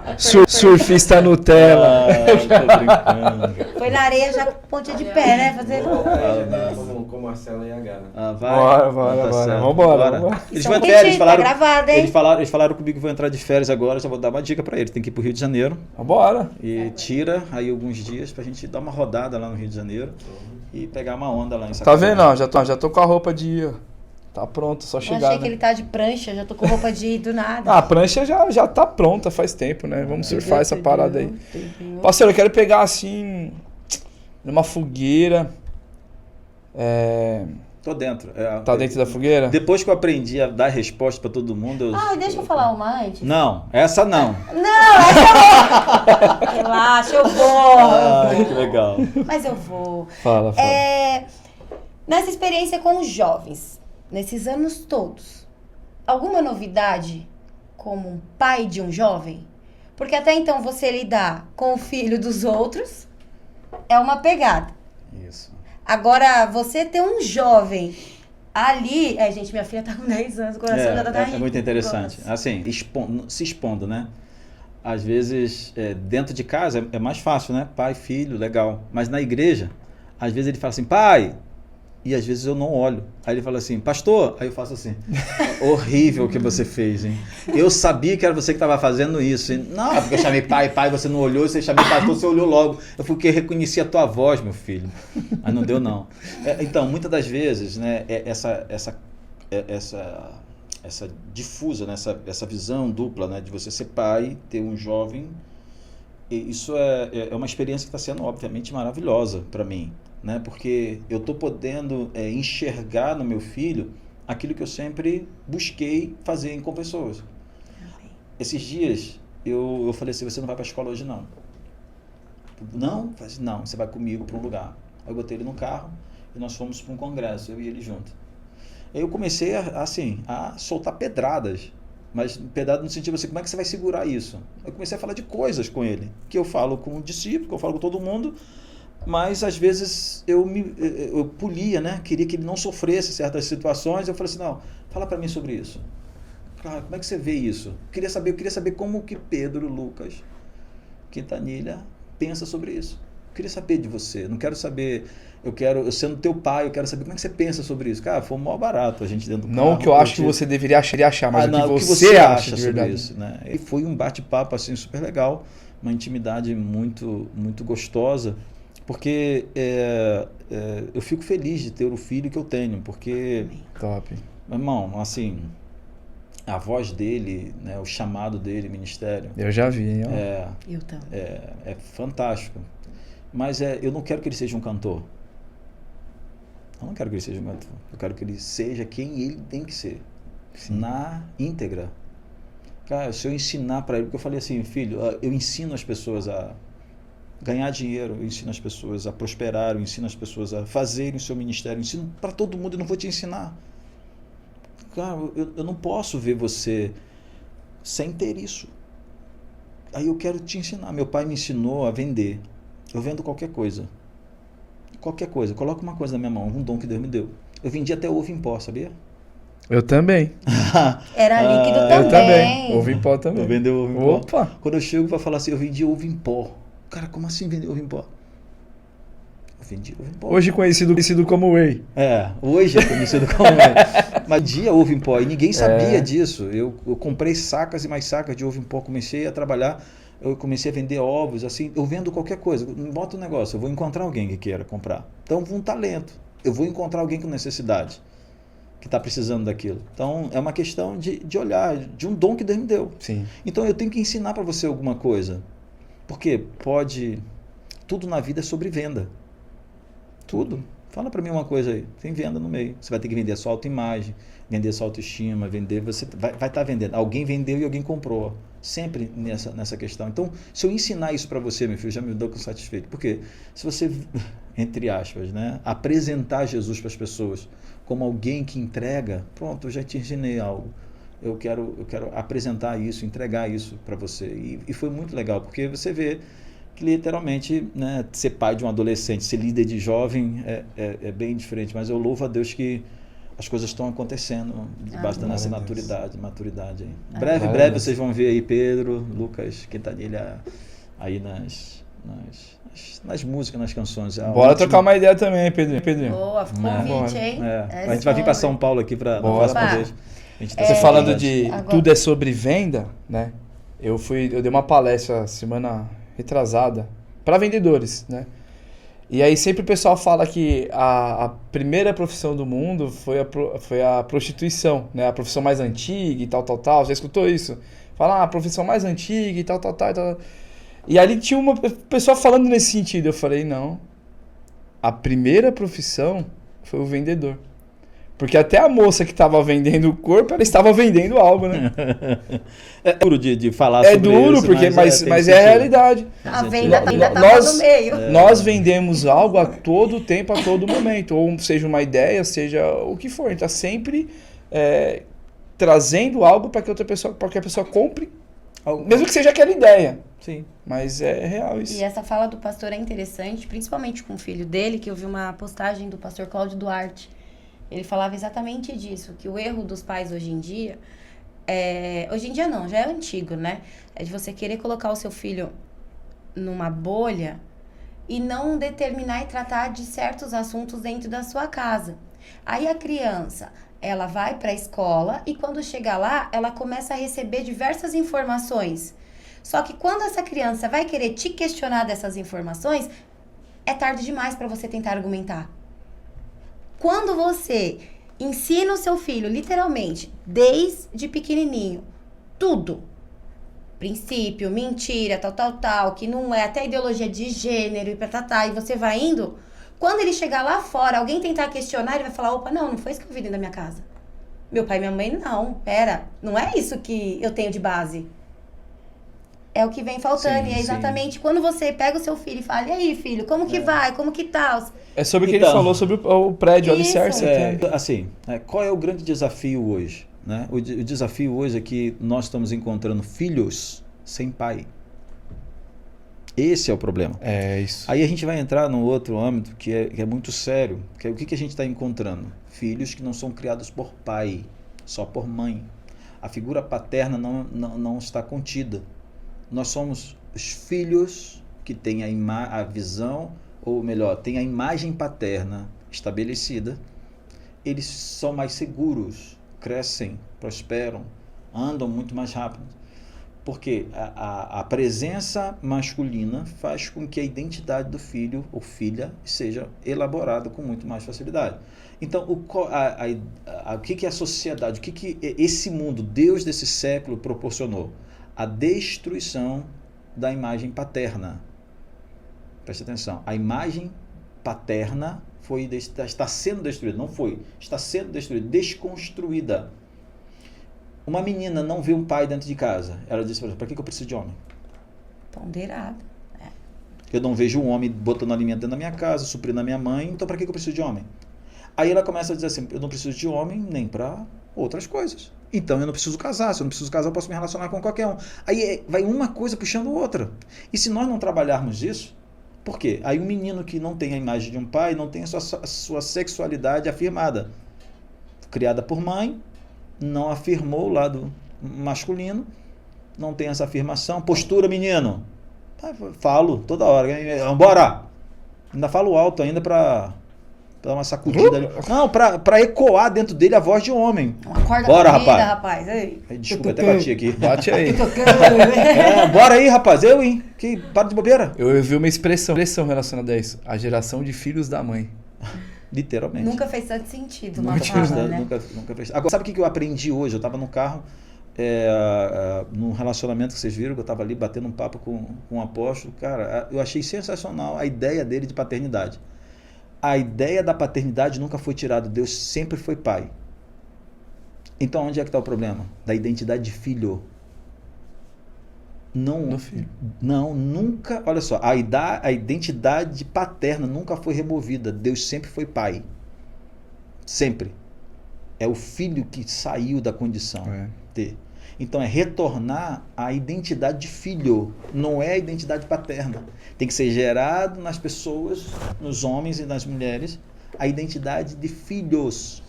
Surfista Nutella. Tô brincando. Foi na areia já com ponte de pé, né? Fazer... Com Marcelo e H. Vai. Bora. Vambora. Eles vão entrar, eles falaram, tá gravado, hein? eles falaram comigo que vão entrar de férias agora, já vou dar uma dica para eles, tem que ir pro Rio de Janeiro. Bora. E tira aí alguns dias pra gente dar uma rodada lá no Rio de Janeiro e pegar uma onda lá em Tá Saquarema. vendo? Ó, já tô com a roupa de ir. Ó. Tá pronto, só Eu chegar. achei que ele tá de prancha, já tô com roupa de ir do nada. A prancha já tá pronta faz tempo, né? Vamos surfar essa parada aí. Parceiro, eu quero pegar assim, numa fogueira. Tô dentro. Tá dentro da fogueira? Depois que eu aprendi a dar resposta pra todo mundo... Deixa eu falar uma antes. Não, essa não. Relaxa, eu vou. Que legal. Mas eu vou. Fala. Nessa experiência com os jovens, nesses anos todos, alguma novidade como um pai de um jovem? Porque até então você lidar com o filho dos outros é uma pegada. Isso. Agora, você ter um jovem ali... gente, minha filha tá com 10 anos, o coração já tá É muito interessante. Assim, se expondo, né? Às vezes, dentro de casa é mais fácil, né? Pai, filho, legal. Mas na igreja, às vezes ele fala assim, pai... E às vezes eu não olho. Aí ele fala assim, pastor... Aí eu faço assim, horrível o que você fez, hein? Eu sabia que era você que estava fazendo isso, hein? Não, porque eu chamei pai, você não olhou, você chamei pastor, você olhou logo. Eu fui porque reconheci a tua voz, meu filho. Aí não deu, não. Então, muitas das vezes, né, essa difusa, né, essa visão dupla, né, de você ser pai, ter um jovem, isso é uma experiência que está sendo, obviamente, maravilhosa para mim. Né? Porque eu estou podendo enxergar no meu filho aquilo que eu sempre busquei fazer com pessoas. Esses dias eu falei assim, você não vai para a escola hoje não. Não? Não, você vai comigo para um lugar. Aí eu botei ele no carro e nós fomos para um congresso, eu e ele junto. Aí eu comecei a soltar pedradas, mas pedrada no sentido assim, como é que você vai segurar isso? Eu comecei a falar de coisas com ele, que eu falo com o discípulo, que eu falo com todo mundo, Mas às vezes eu polia, né? Queria que ele não sofresse certas situações. Eu falei assim, não, fala para mim sobre isso. Claro, como é que você vê isso? Eu queria saber como que Pedro, Lucas, Quintanilha pensa sobre isso. Eu queria saber de você. Não quero saber, eu sendo teu pai, eu quero saber como é que você pensa sobre isso. Cara, foi mó barato a gente dentro do carro. Não o que eu acho que você deveria achar, mas não, o que você acha de sobre verdade. isso, né? E foi um bate-papo assim super legal, uma intimidade muito muito gostosa, porque eu fico feliz de ter o filho que eu tenho, porque, Top. meu irmão, assim, a voz dele, né, o chamado dele, ministério, Eu já vi, hein? Ó. Eu também. é fantástico. Mas eu não quero que ele seja um cantor. Eu não quero que ele seja um cantor. Eu quero que ele seja quem ele tem que ser. Sim. Na íntegra. Cara, se eu ensinar para ele, porque eu falei assim, filho, eu ensino as pessoas a ganhar dinheiro, eu ensino as pessoas a prosperar, eu ensino as pessoas a fazerem o seu ministério, eu ensino para todo mundo, eu não vou te ensinar. Cara, eu não posso ver você sem ter isso. Aí eu quero te ensinar. Meu pai me ensinou a vender. Eu vendo qualquer coisa. Qualquer coisa. Coloca uma coisa na minha mão, um dom que Deus me deu. Eu vendi até ovo em pó, sabia? Eu também. Era líquido Eu também. também. Ovo em pó também. Eu vendi ovo em pó. Opa! Quando eu chego para falar assim, eu vendi ovo em pó. Cara, como assim vender ovo em pó? Eu vendi ovo em pó. Hoje conhecido como Whey. Hoje é conhecido como Mas dia ovo em pó. E ninguém sabia disso. Eu comprei sacas e mais sacas de ovo em pó. Comecei a trabalhar. Eu comecei a vender ovos, assim, eu vendo qualquer coisa, bota um negócio, eu vou encontrar alguém que queira comprar. Então, um talento, eu vou encontrar alguém com necessidade, que está precisando daquilo. Então, é uma questão de olhar, de um dom que Deus me deu. Sim. Então, eu tenho que ensinar para você alguma coisa, porque tudo na vida é sobre venda. Tudo. Fala para mim uma coisa aí, tem venda no meio. Você vai ter que vender a sua autoimagem, vender a sua autoestima, você vai estar vendendo. Alguém vendeu e alguém comprou. Sempre nessa questão. Então, se eu ensinar isso para você, meu filho, já me dou satisfeito. Porque se você, entre aspas, né, apresentar Jesus para as pessoas como alguém que entrega, pronto, eu já te ensinei algo. Eu quero apresentar isso, entregar isso para você. E foi muito legal, porque você vê que literalmente, né, ser pai de um adolescente, ser líder de jovem é bem diferente. Mas eu louvo a Deus que as coisas estão acontecendo debaixo da nossa maturidade aí. Breve vocês vão ver aí Pedro, Lucas, Quintanilha aí nas músicas, nas canções. Bora trocar uma ideia também, Pedrinho. Boa, convite, hein? A gente vai vir para São Paulo aqui para a próxima vez. Você falando de tudo é sobre venda, né? Eu dei uma palestra semana retrasada para vendedores, né? E aí sempre o pessoal fala que a primeira profissão do mundo foi a prostituição, né? A profissão mais antiga e tal. Já escutou isso? Fala, a profissão mais antiga e tal. E ali tinha uma pessoa falando nesse sentido. Eu falei, não. A primeira profissão foi o vendedor. Porque até a moça que estava vendendo o corpo, ela estava vendendo algo, né? É duro de falar sobre isso. É duro, porque, mas é a realidade. A venda tá no meio. Nós vendemos algo a todo tempo, a todo momento. Ou seja uma ideia, seja o que for. A gente está sempre trazendo algo para que a pessoa compre, mesmo que seja aquela ideia. Sim. Mas é real isso. E essa fala do pastor é interessante, principalmente com o filho dele, que eu vi uma postagem do pastor Cláudio Duarte. Ele falava exatamente disso, que o erro dos pais hoje em dia não, já é antigo, né? É de você querer colocar o seu filho numa bolha e não determinar e tratar de certos assuntos dentro da sua casa. Aí a criança, ela vai para a escola e quando chega lá, ela começa a receber diversas informações. Só que quando essa criança vai querer te questionar dessas informações, é tarde demais para você tentar argumentar. Quando você ensina o seu filho, literalmente, desde pequenininho, tudo, princípio, mentira, tal, que não é, até ideologia de gênero e e você vai indo, quando ele chegar lá fora, alguém tentar questionar, ele vai falar, opa, não foi isso que eu vi dentro da minha casa. Meu pai e minha mãe, não é isso que eu tenho de base. É o que vem faltando, e é exatamente quando você pega o seu filho e fala, e aí, filho, como que vai, como que tá? É sobre o que ele falou sobre o prédio, o alicerce. Assim, qual é o grande desafio hoje? Né? O desafio hoje é que nós estamos encontrando filhos sem pai. Esse é o problema. É isso. Aí a gente vai entrar num outro âmbito que é muito sério, que é o que a gente está encontrando? Filhos que não são criados por pai, só por mãe. A figura paterna não está contida. Nós somos os filhos que têm a visão, ou melhor, têm a imagem paterna estabelecida. Eles são mais seguros, crescem, prosperam, andam muito mais rápido. Porque a presença masculina faz com que a identidade do filho ou filha seja elaborada com muito mais facilidade. Então, o que a sociedade, o que esse mundo, Deus desse século proporcionou? A destruição da imagem paterna. Preste atenção, a imagem paterna está sendo destruída, não foi, está sendo destruída, desconstruída. Uma menina não vê um pai dentro de casa. Ela diz, para que eu preciso de homem? Ponderado. Eu não vejo um homem botando alimento dentro da minha casa, suprindo a minha mãe, então para que eu preciso de homem? Aí ela começa a dizer assim, eu não preciso de homem nem para outras coisas. Então eu não preciso casar, se eu não preciso casar eu posso me relacionar com qualquer um. Aí vai uma coisa puxando outra. E se nós não trabalharmos isso, por quê? Aí um menino que não tem a imagem de um pai, não tem a sua sexualidade afirmada. Criada por mãe, não afirmou o lado masculino, não tem essa afirmação. Postura, menino. Falo toda hora. Bora! Ainda falo alto ainda para dar uma sacudida ali. Não, para ecoar dentro dele a voz de um homem. Acorda. Bora, vida, rapaz. Ei. Desculpa, até bati aqui. Bate aí. Bora aí, rapaz. Eu, hein? Que para de bobeira. Eu vi uma expressão relacionada a isso. A geração de filhos da mãe. Literalmente. Nunca fez tanto sentido uma Nunca fala, né? Nunca fez. Agora, sabe o que eu aprendi hoje? Eu estava no carro, num relacionamento que vocês viram, que eu estava ali batendo um papo com um apóstolo. Cara, eu achei sensacional a ideia dele de paternidade. A ideia da paternidade nunca foi tirada. Deus sempre foi pai. Então, onde é que está o problema? Da identidade de filho. No filho. Não, nunca. Olha só, a identidade paterna nunca foi removida. Deus sempre foi pai. Sempre. É o filho que saiu da condição de. Então é retornar à identidade de filho, não é a identidade paterna. Tem que ser gerado nas pessoas, nos homens e nas mulheres, a identidade de filhos.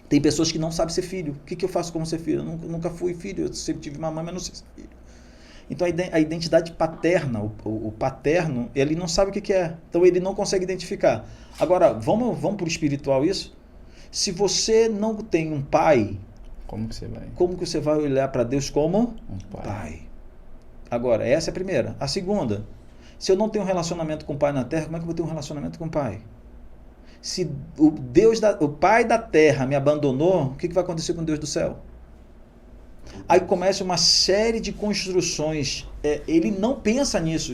Tem pessoas que não sabem ser filho. O que eu faço como ser filho? Eu nunca fui filho, eu sempre tive uma mãe, mas não sei ser filho. Então a identidade paterna, o paterno, ele não sabe o que é. Então ele não consegue identificar. Agora, vamos para o espiritual isso? Se você não tem um pai, como que você vai olhar para Deus como um pai? Agora, essa é a primeira. A segunda, se eu não tenho um relacionamento com o pai na terra, como é que eu vou ter um relacionamento com o pai? Se o pai da terra me abandonou, o que vai acontecer com o Deus do céu? Aí começa uma série de construções. Ele não pensa nisso.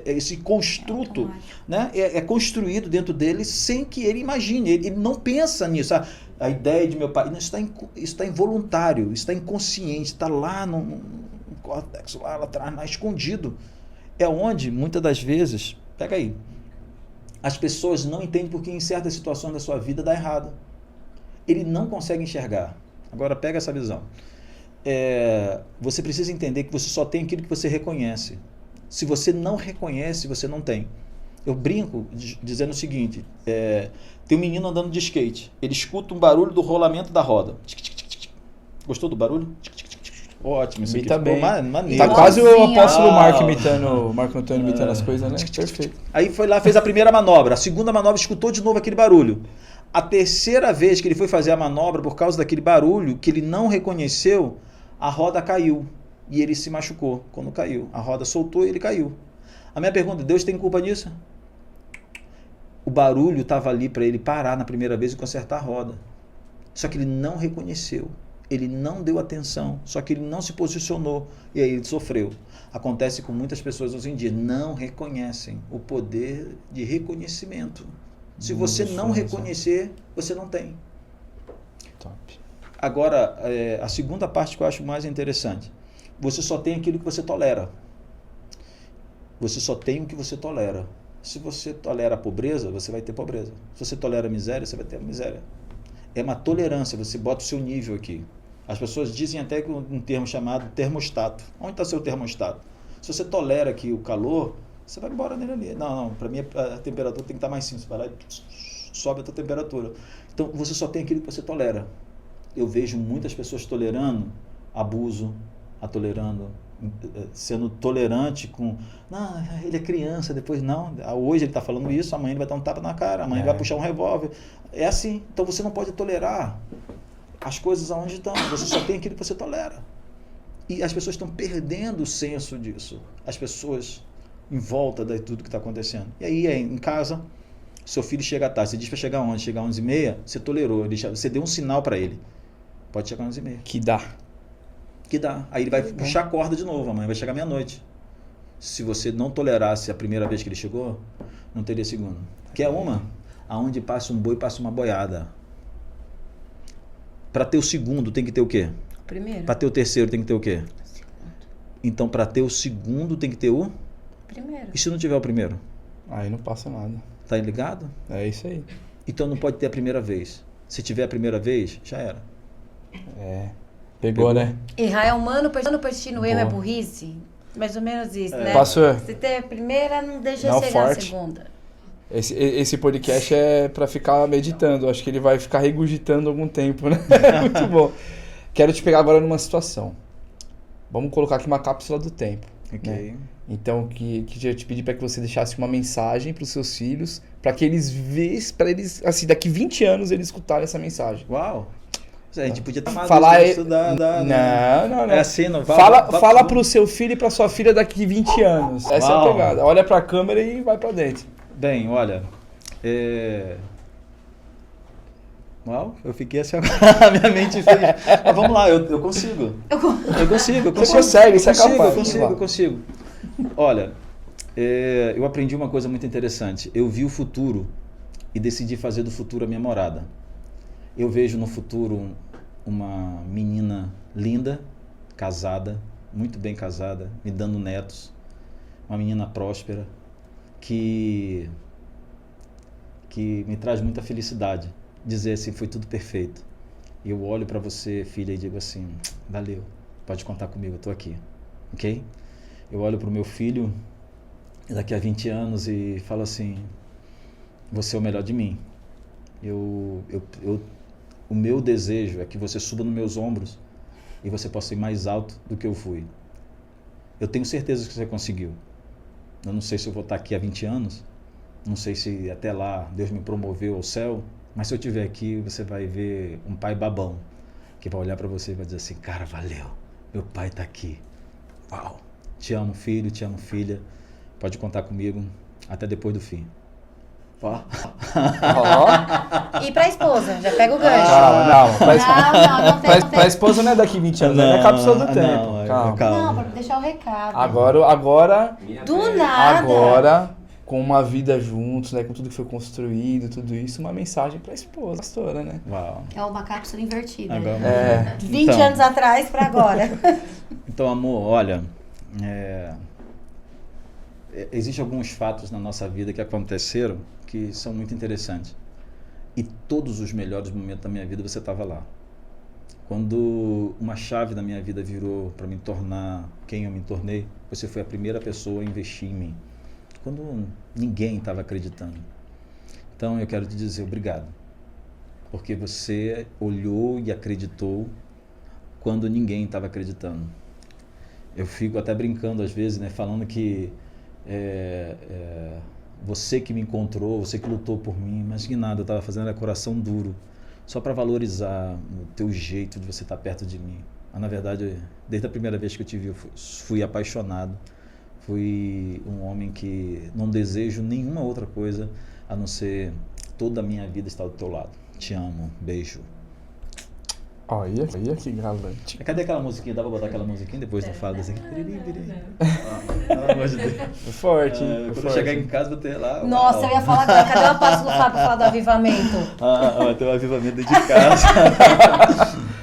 Esse construto, né, é construído dentro dele sem que ele imagine. Ele não pensa nisso. A ideia de meu pai. Isso está involuntário, isso está inconsciente, está lá no córtex, lá atrás, lá escondido. É onde, muitas das vezes, pega aí, as pessoas não entendem porque em certas situações da sua vida dá errado. Ele não consegue enxergar. Agora pega essa visão. Você precisa entender que você só tem aquilo que você reconhece. Se você não reconhece, você não tem. Eu brinco dizendo o seguinte, tem um menino andando de skate, ele escuta um barulho do rolamento da roda. Gostou do barulho? Ótimo, isso aqui ficou bem. Maneiro. Tá quase o apóstolo Marco Antônio imitando as coisas, né? Perfeito. Aí foi lá, fez a primeira manobra, a segunda manobra, escutou de novo aquele barulho. A terceira vez que ele foi fazer a manobra, por causa daquele barulho que ele não reconheceu, a roda caiu e ele se machucou quando caiu. A roda soltou e ele caiu. A minha pergunta, Deus tem culpa nisso? O barulho estava ali para ele parar na primeira vez e consertar a roda. Só que ele não reconheceu. Ele não deu atenção. Só que ele não se posicionou. E aí ele sofreu. Acontece com muitas pessoas hoje em dia. Não reconhecem o poder de reconhecimento. Se você não reconhecer, você não tem. Top. Agora, a segunda parte que eu acho mais interessante. Você só tem aquilo que você tolera. Você só tem o que você tolera. Se você tolera a pobreza, você vai ter pobreza. Se você tolera a miséria, você vai ter a miséria. É uma tolerância, você bota o seu nível aqui. As pessoas dizem até que um termo chamado termostato. Onde está seu termostato? Se você tolera aqui o calor, você vai embora nele ali. Não, para mim a temperatura tem que estar mais cima. Você vai lá e sobe a tua temperatura. Então, você só tem aquilo que você tolera. Eu vejo muitas pessoas tolerando abuso, sendo tolerante com... Não, ele é criança, depois não. Hoje ele está falando isso, amanhã ele vai dar um tapa na cara, amanhã ele vai puxar um revólver. É assim. Então, você não pode tolerar as coisas aonde estão. Você só tem aquilo que você tolera. E as pessoas estão perdendo o senso disso. As pessoas em volta de tudo que está acontecendo. E aí, em casa, seu filho chega tarde. Você diz para chegar onde? Chegar às 11h30, você tolerou. Você deu um sinal para ele. Pode chegar às 11h30. Que dá. Aí ele vai puxar a corda de novo. Amanhã vai chegar meia-noite. Se você não tolerasse a primeira vez que ele chegou, não teria segunda. Quer uma? Aonde passa um boi, passa uma boiada. Para ter o segundo, tem que ter o quê? Primeiro. Para ter o terceiro, tem que ter o quê? Então, para ter o segundo, tem que ter o? Primeiro. E se não tiver o primeiro? Aí não passa nada. Tá ligado? É isso aí. Então, não pode ter a primeira vez. Se tiver a primeira vez, já era. Pegou, né? Errar é humano, persistir no erro é Boa. burrice. Mais ou menos isso, né? Pastor. Se ter a primeira, não deixa Não, chegar forte. a segunda. Esse podcast é pra ficar meditando. Acho que ele vai ficar regurgitando algum tempo, né? Muito bom. Quero te pegar agora numa situação. Vamos colocar aqui uma cápsula do tempo. Ok. Né? Então, que eu te pedi para que você deixasse uma mensagem para os seus filhos, para que eles vejam, para eles, assim, daqui 20 anos eles escutarem essa mensagem. Uau! A gente podia estar Falar Não. É assim, não vai. Fala pro seu filho e pra sua filha daqui 20 anos. Essa é a pegada. Olha pra câmera e vai pra dentro. Bem, olha. Uau, eu fiquei assim agora, minha mente fez. Mas vamos lá, eu consigo. Eu consigo. Você consegue, você é capaz. Eu consigo. Olha, eu aprendi uma coisa muito interessante. Eu vi o futuro e decidi fazer do futuro a minha morada. Eu vejo no futuro uma menina linda, casada, muito bem casada, me dando netos, uma menina próspera, que me traz muita felicidade. Dizer assim, foi tudo perfeito. E eu olho para você, filha, e digo assim, valeu, pode contar comigo, eu tô aqui, ok? Eu olho para o meu filho daqui a 20 anos e falo assim, você é o melhor de mim. O meu desejo é que você suba nos meus ombros e você possa ir mais alto do que eu fui. Eu tenho certeza que você conseguiu. Eu não sei se eu vou estar aqui há 20 anos, não sei se até lá Deus me promoveu ao céu, mas se eu estiver aqui, você vai ver um pai babão, que vai olhar para você e vai dizer assim, cara, valeu, meu pai está aqui. Uau, te amo filho, te amo filha, pode contar comigo até depois do fim. Ó. E pra esposa, já pega o gancho. Não. Pra esposa não é daqui 20 anos, é a cápsula do tempo. Não, pra deixar o recado. Agora, Do nada. agora, com uma vida juntos, né, com tudo que foi construído, tudo isso, uma mensagem pra esposa, pastora, né? Uau. É uma cápsula invertida. Agora, 20 anos atrás pra agora. Então, amor, olha, existem alguns fatos na nossa vida que aconteceram que são muito interessantes. E todos os melhores momentos da minha vida você estava lá. Quando uma chave da minha vida virou para me tornar quem eu me tornei, você foi a primeira pessoa a investir em mim. Quando ninguém estava acreditando. Então eu quero te dizer obrigado. Porque você olhou e acreditou quando ninguém estava acreditando. Eu fico até brincando às vezes, né, falando que você que me encontrou, você que lutou por mim, mas que nada, eu estava fazendo coração duro, só para valorizar o teu jeito de você estar perto de mim. Mas, na verdade, desde a primeira vez que eu te vi, eu fui apaixonado, fui um homem que não desejo nenhuma outra coisa a não ser toda a minha vida estar do teu lado. Te amo, beijo. Olha que galante. Cadê aquela musiquinha? Dá pra botar aquela musiquinha depois não fala assim? Pelo amor de Deus. Forte. Quando eu chegar em casa, vou ter lá. Nossa, eu ia falar agora. Cadê o passo do Fábio pra falar do avivamento? Tem um avivamento dentro de casa.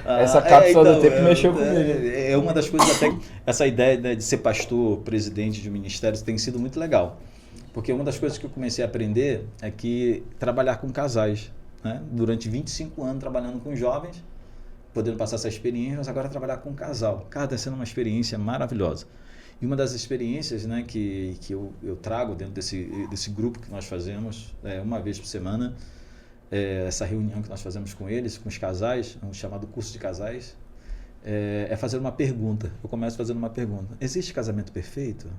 Essa cápsula do tempo mexeu comigo. É uma das coisas até. Essa ideia, né, de ser pastor, presidente de um ministério, tem sido muito legal. Porque uma das coisas que eu comecei a aprender é que trabalhar com casais. Né? Durante 25 anos trabalhando com jovens, podendo passar essa experiência, mas agora trabalhar com um casal. Cara, está sendo uma experiência maravilhosa. E uma das experiências, né, que eu trago dentro desse grupo que nós fazemos, uma vez por semana, essa reunião que nós fazemos com eles, com os casais, um chamado curso de casais, é fazer uma pergunta. Eu começo fazendo uma pergunta. Existe casamento perfeito?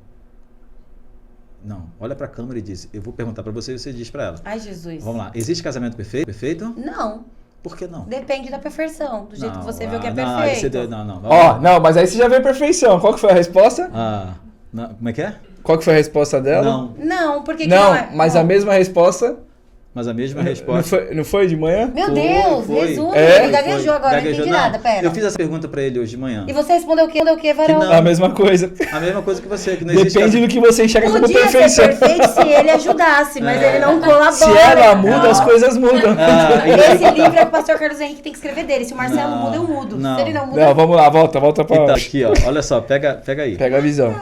Não. Olha para a câmera e diz, eu vou perguntar para você e você diz para ela. Ai, Jesus. Vamos lá. Existe casamento perfeito? Perfeito? Não. Por que não? Depende da perfeição, do jeito que você viu que é não, aí você perfeito. não. Ó, não, mas aí você já vê a perfeição. Qual que foi a resposta? Como é que é? Qual que foi a resposta dela? Não. Não, porque Não, não é. mas não. a mesma resposta... Mas a mesma resposta. Não foi de manhã? Meu Foi, Deus, foi. Jesus, É? ele gaguejou agora, não entendi nada, pera. Eu fiz essa pergunta pra ele hoje de manhã. E você respondeu o quê, varão? Que não. A mesma coisa. A mesma coisa que você, que não existe Depende do que você enxerga como Podia ser perfeição. perfeito se ele ajudasse, mas ele não colabora. Se ela muda, as coisas mudam. Esse livro é que o pastor Carlos Henrique tem que escrever dele. Se o Marcelo muda, eu mudo. Não. Se ele não muda, Não, vamos lá, volta pra... Então, aqui, ó, olha só, pega aí. Pega a visão.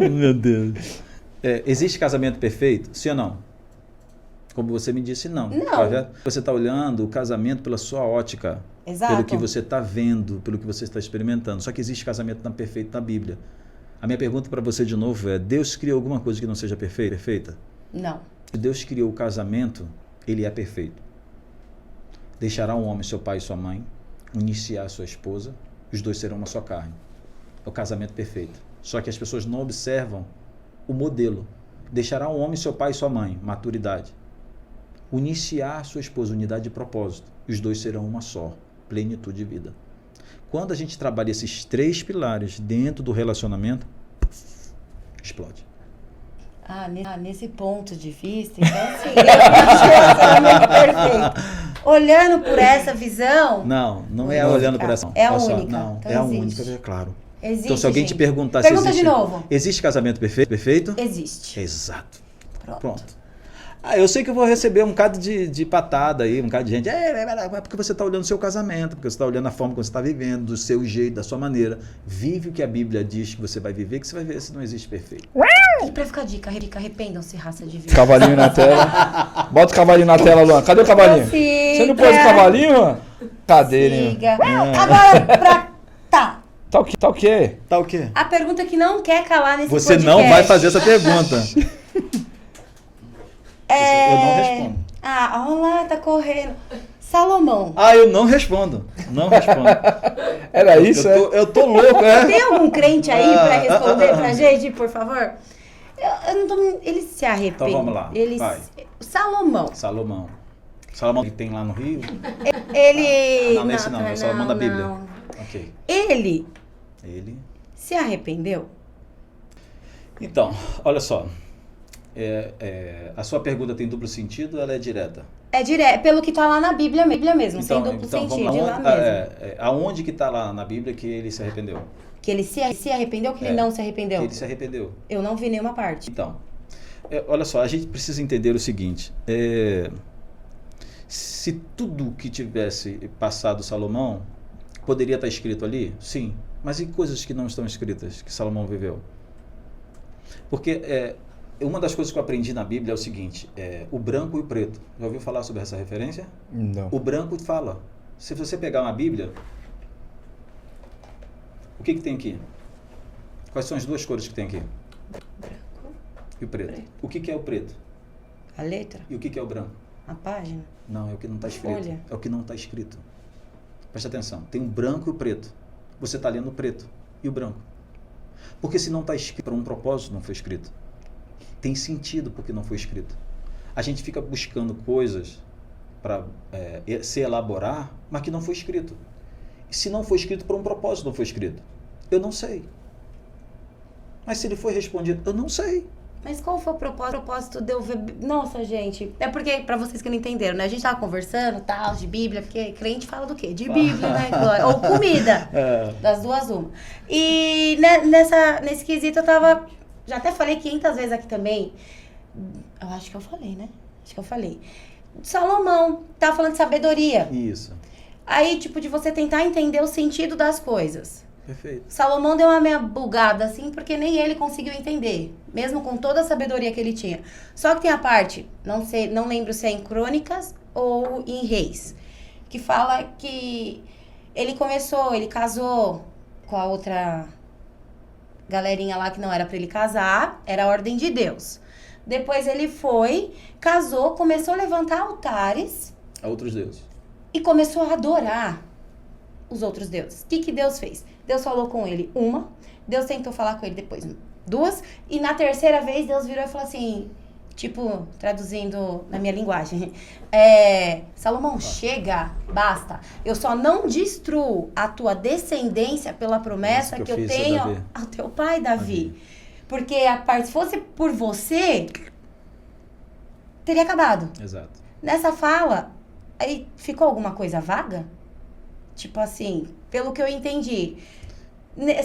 Meu Deus. Existe casamento perfeito? Sim ou não? Como você me disse, não. Não. Correto? Você está olhando o casamento pela sua ótica. Exato. Pelo que você está vendo, pelo que você está experimentando. Só que existe casamento perfeito na Bíblia. A minha pergunta para você de novo é, Deus criou alguma coisa que não seja perfeita? não. Se Deus criou o casamento, ele é perfeito. Deixará um homem seu pai e sua mãe, unir-se-á a sua esposa, os dois serão uma só carne. É o casamento perfeito. Só que as pessoas não observam o modelo. Deixará um homem seu pai e sua mãe, maturidade. Unir-se-á a sua esposa, unidade de propósito. Os dois serão uma só, plenitude de vida. Quando a gente trabalha esses 3 pilares dentro do relacionamento, explode. Nesse ponto de vista, então assim, eu acho que é casamento perfeito. Olhando por essa visão... Não é olhando por essa. É a Olha só, única. não, Então é a existe. única, é claro. Existe, Então se alguém te gente. perguntar Pergunta se existe... de novo. Existe casamento perfeito? Existe. Exato. Pronto. Pronto. Eu sei que eu vou receber um bocado de patada aí, um bocado de gente. É porque você está olhando o seu casamento, porque você está olhando a forma como você está vivendo, do seu jeito, da sua maneira. Vive o que a Bíblia diz que você vai viver, que você vai ver se não existe perfeito. E pra ficar dica, arrependam-se, raça de vida. Cavalinho na tela. Bota o cavalinho na tela, Luan. Cadê o cavalinho? Você não pôs o cavalinho, Luan? Cadê, né? Siga. Agora, Tá. Tá o quê? Tá o quê? A pergunta que não quer calar nesse Você podcast. não vai fazer essa pergunta. Eu não respondo. Olha lá, tá correndo. Salomão. Eu não respondo. Não respondo. Era isso, Eu tô louco, Tem algum crente aí pra responder pra gente, por favor? Eu não tô... Ele se arrepende. Então vamos lá, vai. Salomão. Salomão que tem lá no Rio? Ele... Não, nesse não, é o Salomão da Bíblia. não. Ok. Ele Ele... se arrependeu? Então, olha só. A sua pergunta tem duplo sentido ou ela é direta? É direto, pelo que tá lá na Bíblia mesmo, sem duplo vamos sentido, de lá lá. mesmo. Aonde que está lá na Bíblia que ele se arrependeu? Que ele se arrependeu ou que ele não se arrependeu? Que ele se arrependeu. Eu não vi nenhuma parte. Então, olha só, a gente precisa entender o seguinte. Se tudo que tivesse passado Salomão poderia estar escrito ali? Sim. Mas e coisas que não estão escritas, que Salomão viveu? Porque uma das coisas que eu aprendi na Bíblia é o seguinte, o branco e o preto. Já ouviu falar sobre essa referência? Não. O branco fala. Se você pegar uma Bíblia, o que tem aqui? Quais são as duas cores que tem aqui? Branco E o preto. O que é o preto? A letra? E o que é o branco? A página? Não, é o que não está escrito. Folha. É o que não está escrito. Presta atenção. Tem o branco e o preto. Você está lendo o preto e o branco. Porque se não está escrito para um propósito, não foi escrito. Tem sentido porque não foi escrito. A gente fica buscando coisas para se elaborar, mas que não foi escrito. E se não foi escrito por um propósito, não foi escrito. Eu não sei. Mas se ele foi respondido, eu não sei. Mas qual foi o propósito de eu ver... Nossa, gente, é porque, pra vocês que não entenderam, né? A gente tava conversando, tal, de Bíblia, porque crente fala do quê? De Bíblia, né? Glória? Ou comida. Das duas, uma. E nesse quesito eu tava... Já até falei 500 vezes aqui também. Eu acho que eu falei, né? Acho que eu falei. Salomão, tava falando de sabedoria. Isso. Aí, tipo, de você tentar entender o sentido das coisas. Perfeito. Salomão deu uma meia bugada, assim, porque nem ele conseguiu entender. Mesmo com toda a sabedoria que ele tinha. Só que tem a parte, não lembro se é em Crônicas ou em Reis, que fala que ele casou com a outra galerinha lá que não era pra ele casar, era a ordem de Deus. Depois ele foi, casou, começou a levantar altares A outros deuses. e começou a adorar os outros deuses. O que Deus fez? Deus falou com ele uma, Deus tentou falar com ele depois duas, e na terceira vez Deus virou e falou assim, tipo, traduzindo na minha linguagem, Salomão, chega, basta. Eu só não destruo a tua descendência pela promessa Isso que eu fiz a tenho Davi. ao teu pai, Davi. Porque se fosse por você, teria acabado. Exato. Nessa fala, aí ficou alguma coisa vaga? Tipo assim, pelo que eu entendi,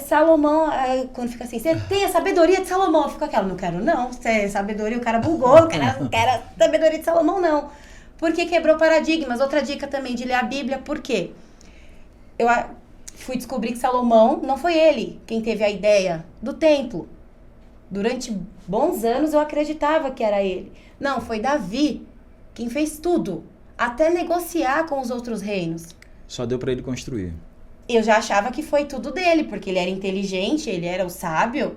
Salomão, quando fica assim, você tem a sabedoria de Salomão, eu fico aquela, não quero não, sabedoria, o cara bugou, não quero a sabedoria de Salomão não. Porque quebrou paradigmas. Outra dica também de ler a Bíblia, por quê? Eu fui descobrir que Salomão, não foi ele quem teve a ideia do templo. Durante bons anos eu acreditava que era ele. Não, foi Davi quem fez tudo, até negociar com os outros reinos. Só deu para ele construir. Eu já achava que foi tudo dele, porque ele era inteligente, ele era o sábio,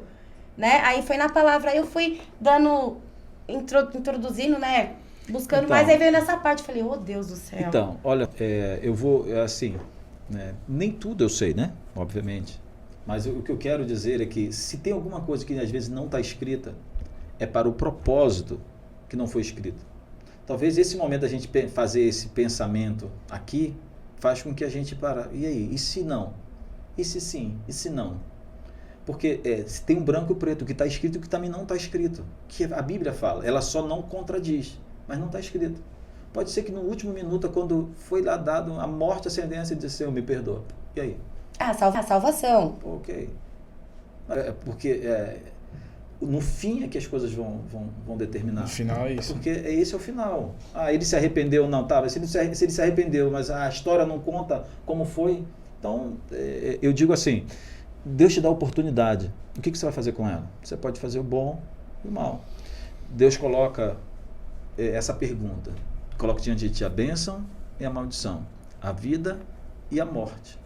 né? Aí foi na palavra, aí eu fui dando, introduzindo, né? Buscando Então, mais, aí veio nessa parte, falei, oh Deus do céu. Então, olha, eu vou, assim, né, nem tudo eu sei, né? Obviamente. Mas o que eu quero dizer é que se tem alguma coisa que às vezes não está escrita, é para o propósito que não foi escrito. Talvez esse momento da gente fazer esse pensamento aqui faz com que a gente para. E aí? E se não? E se sim? E se não? Porque se tem um branco e preto, o que está escrito e o que também não está escrito. Que a Bíblia fala, ela só não contradiz, mas não está escrito. Pode ser que no último minuto, quando foi lá dado a morte, a sentença, ele disse, Senhor, me perdoa. E aí? A salvação. Ok. Porque no fim é que as coisas vão determinar. No final é isso. Porque esse é o final. Ele se arrependeu, não, tá, se ele se arrependeu, mas a história não conta como foi. Então, eu digo assim, Deus te dá oportunidade. O que você vai fazer com ela? Você pode fazer o bom e o mal. Deus coloca essa pergunta. Coloca diante de ti a bênção e a maldição. A vida e a morte.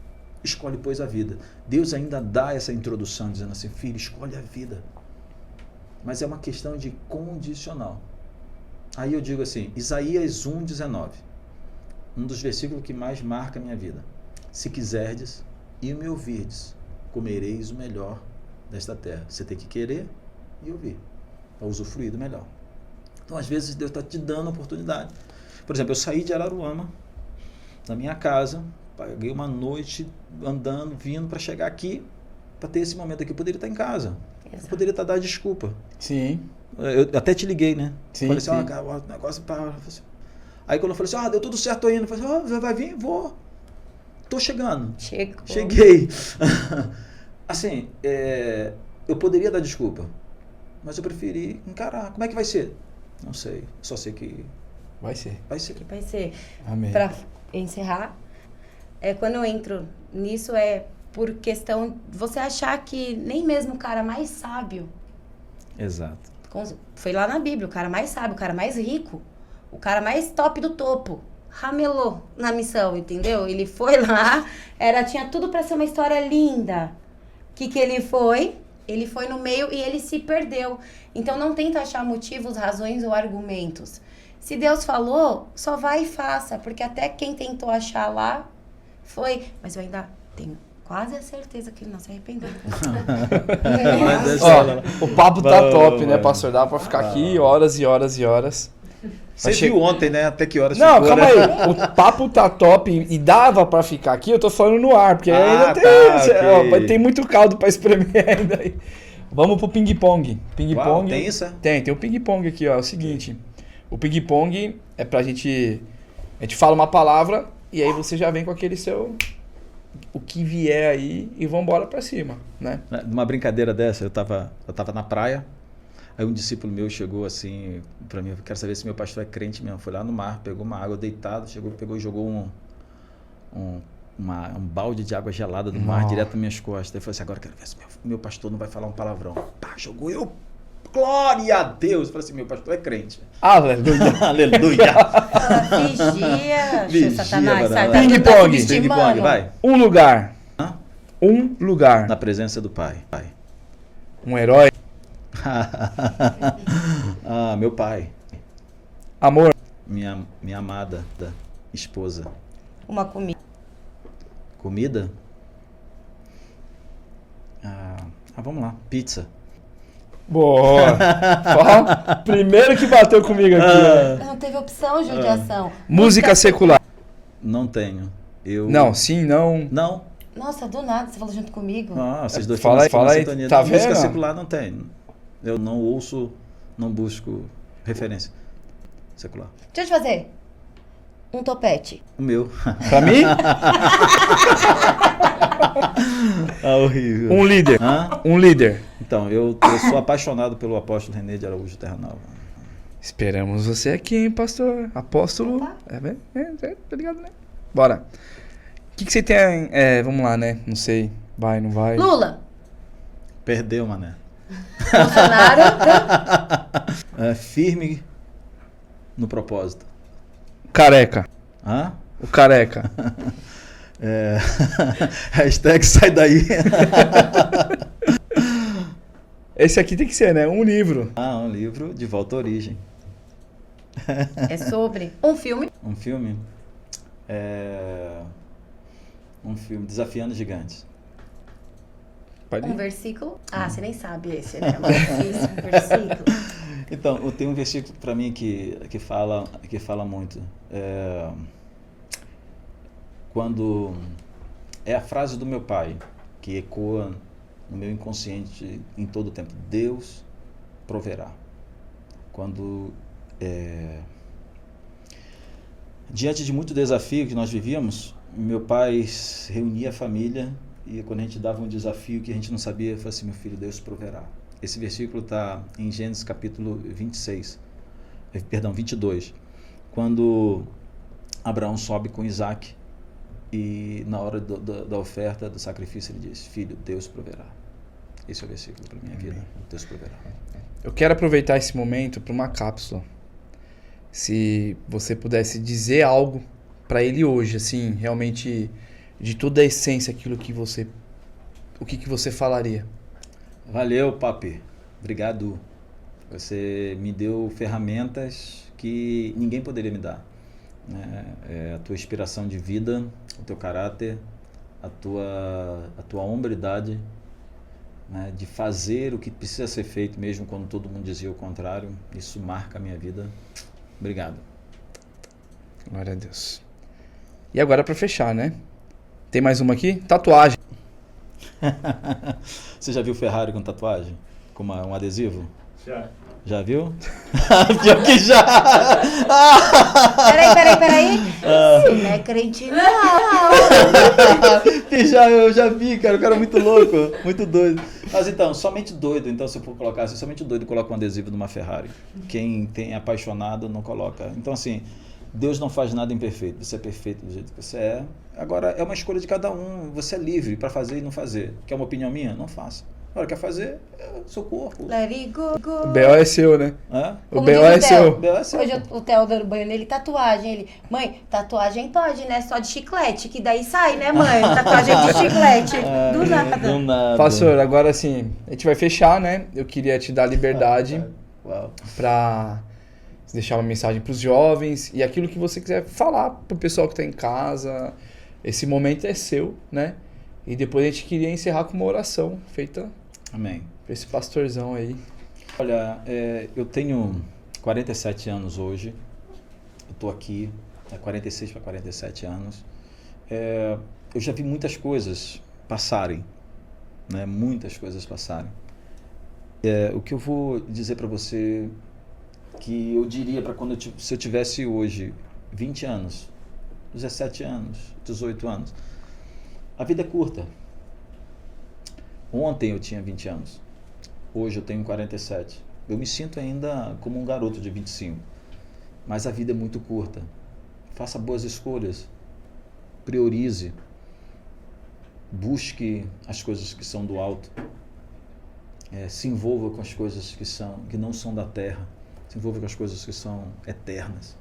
Escolhe, pois, a vida. Deus ainda dá essa introdução, dizendo assim, filho, escolhe a vida. Mas é uma questão de condicional. Aí eu digo assim, Isaías 1,19. Um dos versículos que mais marca a minha vida. Se quiserdes e me ouvirdes, comereis o melhor desta terra. Você tem que querer e ouvir, para usufruir do melhor. Então, às vezes, Deus está te dando oportunidade. Por exemplo, eu saí de Araruama, da minha casa, paguei uma noite andando, vindo para chegar aqui, para ter esse momento aqui. Eu poderia estar em casa. Exato. Eu poderia estar dando desculpa. Sim. Eu até te liguei, né? Sim, falei assim, sim. cara, o negócio para. Aí quando eu falei assim, deu tudo certo, tô indo. Eu falei assim, vai vir? Vou. Tô chegando. Cheguei. Assim, eu poderia dar desculpa, mas eu preferi encarar. Como é que vai ser? Não sei. Só sei que Vai ser. vai ser. Que vai ser. Amém. Pra encerrar, quando eu entro nisso por questão de você achar que nem mesmo o cara mais sábio, Exato. foi lá na Bíblia, o cara mais sábio, o cara mais rico, o cara mais top do topo, ramelou na missão, entendeu? Ele foi lá, tinha tudo pra ser uma história linda. O que ele foi? Ele foi no meio e ele se perdeu. Então não tenta achar motivos, razões ou argumentos. Se Deus falou, só vai e faça, porque até quem tentou achar lá foi, mas eu ainda tenho quase a certeza que ele não se arrependeu. Ó, o papo tá top, né, vai. pastor? Dá pra ficar aqui horas e horas e horas. Você viu ontem, né? Até que horas Não, ficou, calma né? aí. O papo tá top e dava pra ficar aqui, eu tô falando no ar, porque ainda tem, ok. tem muito caldo pra espremer ainda aí. Vamos pro ping-pong. Ping-pong. Tem isso? Tem o ping-pong aqui, ó. É o seguinte. O ping-pong é pra gente... A gente fala uma palavra e aí você já vem com aquele seu... O que vier aí e vambora pra cima, né? Numa brincadeira dessa, eu tava na praia, aí um discípulo meu chegou assim para mim, eu quero saber se meu pastor é crente mesmo. Foi lá no mar, pegou uma água deitado, pegou e jogou um balde de água gelada do mar direto nas minhas costas. Eu falei assim, agora eu quero ver se meu pastor não vai falar um palavrão. Pá, jogou eu. Glória a Deus! Eu falei assim, meu pastor é crente. Aleluia. Aleluia! Vigia, Vigia, Satanás, mano. sai, Ping-pong, tá Ping-pong, vai. Um lugar. Hã? Um lugar. Na presença do Pai. Um herói. Meu pai. Amor. Minha amada esposa. Uma comida. Comida? Vamos lá. Pizza. Boa. Ó, primeiro que bateu comigo aqui. Não teve opção, judiação. Música secular. Não tenho. Não, sim, não. Não. Nossa, do nada, você falou junto comigo. Vocês dois Fala estão na aí, sintonia. tá Música vendo? secular não tem. Eu não ouço, não busco referência secular. Deixa eu te fazer um topete. O meu. Pra mim, Horrível. um líder. Um líder. Então, eu sou apaixonado pelo apóstolo René de Araújo Terra Nova. Esperamos você aqui, hein, pastor? Apóstolo. Tá ligado, né? Bora. O que você tem. Vamos lá, né? Não sei. Vai, não vai. Lula. Perdeu, mané. Bolsonaro. Firme no propósito. Careca. O careca. Hashtag sai daí. Esse aqui tem que ser, né? Um livro. Um livro de volta à origem. É sobre um filme. Um filme? Um filme, Desafiando Gigantes. Pode Um ir. versículo. Você nem sabe esse, né? Mas difícil, um versículo. Então, tem um versículo para mim que fala muito. Quando é a frase do meu pai que ecoa no meu inconsciente em todo o tempo: Deus proverá. Quando diante de muito desafio que nós vivíamos, meu pai reunia a família e quando a gente dava um desafio que a gente não sabia, ele falou assim: meu filho, Deus proverá. Esse versículo está em Gênesis capítulo 22, quando Abraão sobe com Isaac e na hora da oferta, do sacrifício, ele diz: filho, Deus proverá. Esse é o versículo para a minha vida. Deus proverá. Eu quero aproveitar esse momento para uma cápsula. Se você pudesse dizer algo para ele hoje, assim, realmente de toda a essência, aquilo que você... O que você falaria? Valeu, papi. Obrigado. Você me deu ferramentas que ninguém poderia me dar. A tua inspiração de vida, o teu caráter, a tua hombridade, né, de fazer o que precisa ser feito mesmo quando todo mundo dizia o contrário. Isso marca a minha vida. Obrigado. Glória a Deus. E agora para fechar, né? Tem mais uma aqui? Tatuagem. Você já viu Ferrari com tatuagem? Com um adesivo? Já. Já viu? Pior que já! Peraí. Você não é crente, não. Eu já vi, cara. O cara é muito louco, muito doido. Mas então, somente doido. Então, se eu for colocar assim, somente doido coloca um adesivo numa Ferrari. Quem tem apaixonado não coloca. Então, assim, Deus não faz nada imperfeito. Você é perfeito do jeito que você é. Agora, é uma escolha de cada um. Você é livre para fazer e não fazer. Quer uma opinião minha? Não faça. Agora, quer fazer? É o seu corpo. Let it go. O B.O. é seu, né? O Como B.O. diz é o Theo. seu. B.O. é seu. Hoje o Theo dando banho nele, tatuagem. Ele, mãe, tatuagem pode, né? Só de chiclete, que daí sai, né, mãe? Tatuagem de chiclete. Do nada. Do nada. Pastor, agora assim, a gente vai fechar, né? Eu queria te dar liberdade Uau. para deixar uma mensagem para os jovens e aquilo que você quiser falar pro pessoal que tá em casa. Esse momento é seu, né? E depois a gente queria encerrar com uma oração feita Amém. pra esse pastorzão aí. Olha, eu tenho 47 anos hoje. Eu tô aqui há 46 para 47 anos. Eu já vi muitas coisas passarem, né? Muitas coisas passarem. O que eu vou dizer para você, que eu diria para quando se eu tivesse hoje 20 anos, 17 anos, 18 anos. A vida é curta. Ontem eu tinha 20 anos. Hoje eu tenho 47. Eu me sinto ainda como um garoto de 25. Mas a vida é muito curta. Faça boas escolhas. Priorize. Busque as coisas que são do alto. Se envolva com as coisas que não são da terra. Se envolva com as coisas que são eternas.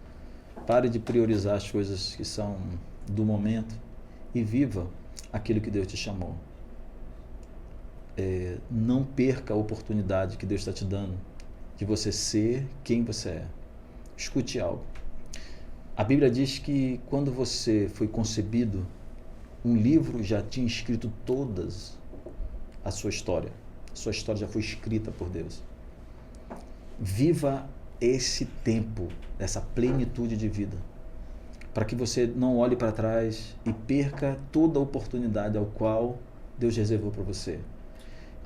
Pare de priorizar as coisas que são do momento e viva aquilo que Deus te chamou. não perca a oportunidade que Deus está te dando de você ser quem você é. Escute algo. A Bíblia diz que quando você foi concebido, um livro já tinha escrito todas a sua história. A sua história já foi escrita por Deus. Viva esse tempo, essa plenitude de vida, para que você não olhe para trás e perca toda a oportunidade ao qual Deus reservou para você.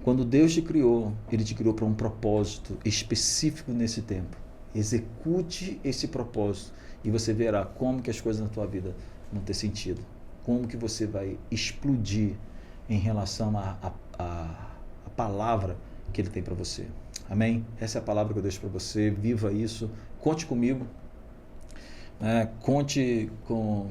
Quando Deus te criou, Ele te criou para um propósito específico nesse tempo. Execute esse propósito e você verá como que as coisas na tua vida vão ter sentido. Como que você vai explodir em relação à palavra que Ele tem para você. Amém? Essa é a palavra que eu deixo para você. Viva isso. Conte comigo. Conte com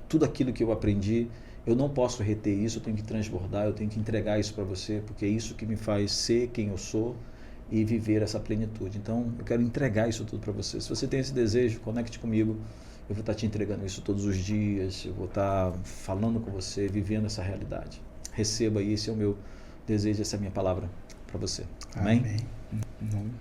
tudo aquilo que eu aprendi. Eu não posso reter isso, eu tenho que transbordar, eu tenho que entregar isso para você, porque é isso que me faz ser quem eu sou e viver essa plenitude. Então, eu quero entregar isso tudo para você. Se você tem esse desejo, conecte comigo. Eu vou estar te entregando isso todos os dias, eu vou estar falando com você, vivendo essa realidade. Receba aí, esse é o meu desejo, essa é a minha palavra para você. Amém?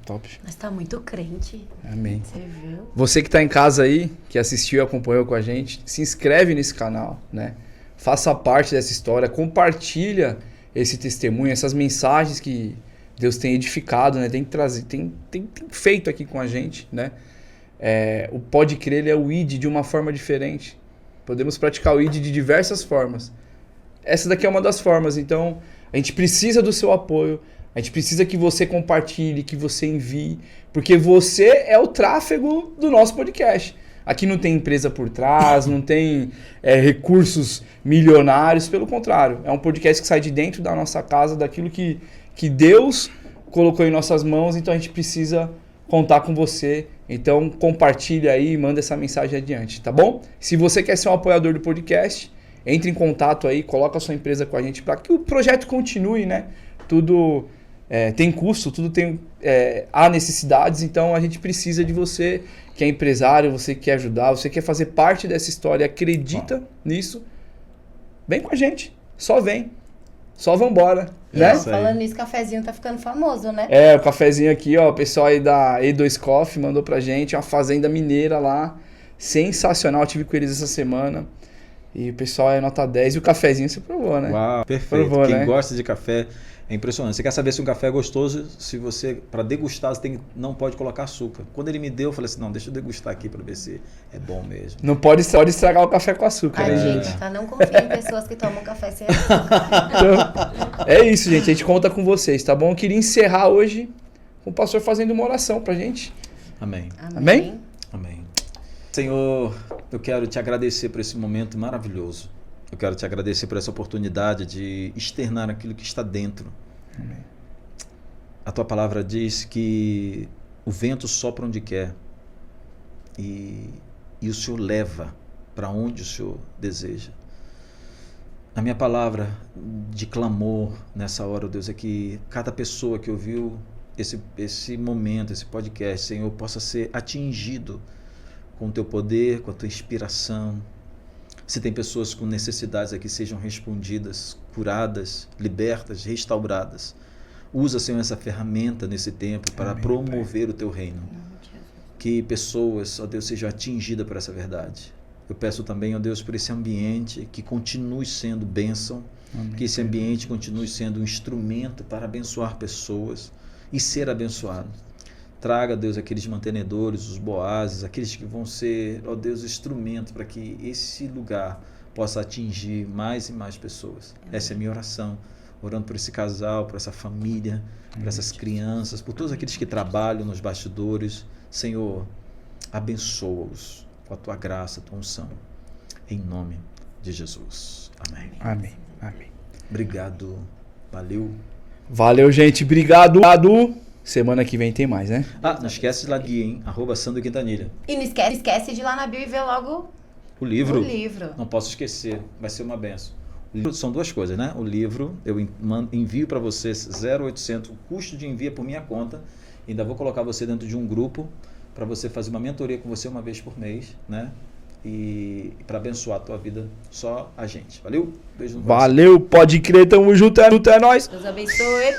Top. Mas tá muito crente. Amém. Você viu? Você que está em casa aí, que assistiu e acompanhou com a gente, se inscreve nesse canal, né? Faça parte dessa história, compartilha esse testemunho, essas mensagens que Deus tem edificado, né? Tem trazido, tem feito aqui com a gente, né? O Pode Crer, ele é o ID de uma forma diferente. Podemos praticar o ID de diversas formas. Essa daqui é uma das formas, então a gente precisa do seu apoio, a gente precisa que você compartilhe, que você envie, porque você é o tráfego do nosso podcast. Aqui não tem empresa por trás, não tem recursos milionários, pelo contrário. É um podcast que sai de dentro da nossa casa, daquilo que Deus colocou em nossas mãos, então a gente precisa contar com você. Então compartilha aí e manda essa mensagem adiante, tá bom? Se você quer ser um apoiador do podcast, entre em contato aí, coloca a sua empresa com a gente para que o projeto continue, né? Tudo tem custo, tudo há necessidades, então a gente precisa de você que é empresário, você que quer ajudar, você quer fazer parte dessa história, acredita nisso, vem com a gente, só vem, só vambora, né? Falando nisso, o cafezinho tá ficando famoso, né? O cafezinho aqui, ó, o pessoal aí da E2 Coffee mandou pra gente, uma fazenda mineira lá, sensacional, tive com eles essa semana, e o pessoal é nota 10, e o cafezinho você provou, né? Uau, perfeito. Provou, Quem né? gosta de café é impressionante. Você quer saber se um café é gostoso? Se você, para degustar, você não pode colocar açúcar. Quando ele me deu, eu falei assim, não, deixa eu degustar aqui para ver se é bom mesmo. Não pode estragar o café com açúcar, Ai, né? gente, tá? Não confia em pessoas que tomam café sem açúcar. Então, é isso, gente. A gente conta com vocês, tá bom? Eu queria encerrar hoje com o pastor fazendo uma oração pra gente. Amém. Amém? Amém. Senhor, eu quero te agradecer por esse momento maravilhoso. Eu quero te agradecer por essa oportunidade de externar aquilo que está dentro. Amém. A tua palavra diz que o vento sopra onde quer e o Senhor leva para onde o Senhor deseja. A minha palavra de clamor nessa hora, Deus, é que cada pessoa que ouviu esse momento, esse podcast, Senhor, possa ser atingido com o teu poder, com a tua inspiração. Se tem pessoas com necessidades aqui, sejam respondidas, curadas, libertas, restauradas. Usa, Senhor, essa ferramenta nesse tempo para promover o teu reino. Que pessoas, ó Deus, sejam atingidas por essa verdade. Eu peço também, ó Deus, por esse ambiente que continue sendo bênção, que esse ambiente continue sendo um instrumento para abençoar pessoas e ser abençoado. Traga, Deus, aqueles mantenedores, os boazes, aqueles que vão ser, ó Deus, instrumento para que esse lugar possa atingir mais e mais pessoas. Essa é a minha oração, orando por esse casal, por essa família, por essas crianças, por todos aqueles que trabalham nos bastidores. Senhor, abençoa-os com a tua graça, a tua unção, em nome de Jesus. Amém. Amém. Amém. Obrigado. Valeu. Valeu, gente. Obrigado. Semana que vem tem mais, né? Não esquece de lá guia, hein? @Sandro Quintanilha. E não esquece de ir lá na bio e ver logo O livro. o livro. Não posso esquecer. Vai ser uma benção. São duas coisas, né? O livro, eu envio para vocês 0,800, o custo de envio é por minha conta. Ainda vou colocar você dentro de um grupo para você fazer uma mentoria com você uma vez por mês, né? e para abençoar a tua vida, só a gente. Valeu? Beijo no coração. Valeu, pode crer, tamo junto, é nóis. Deus abençoe.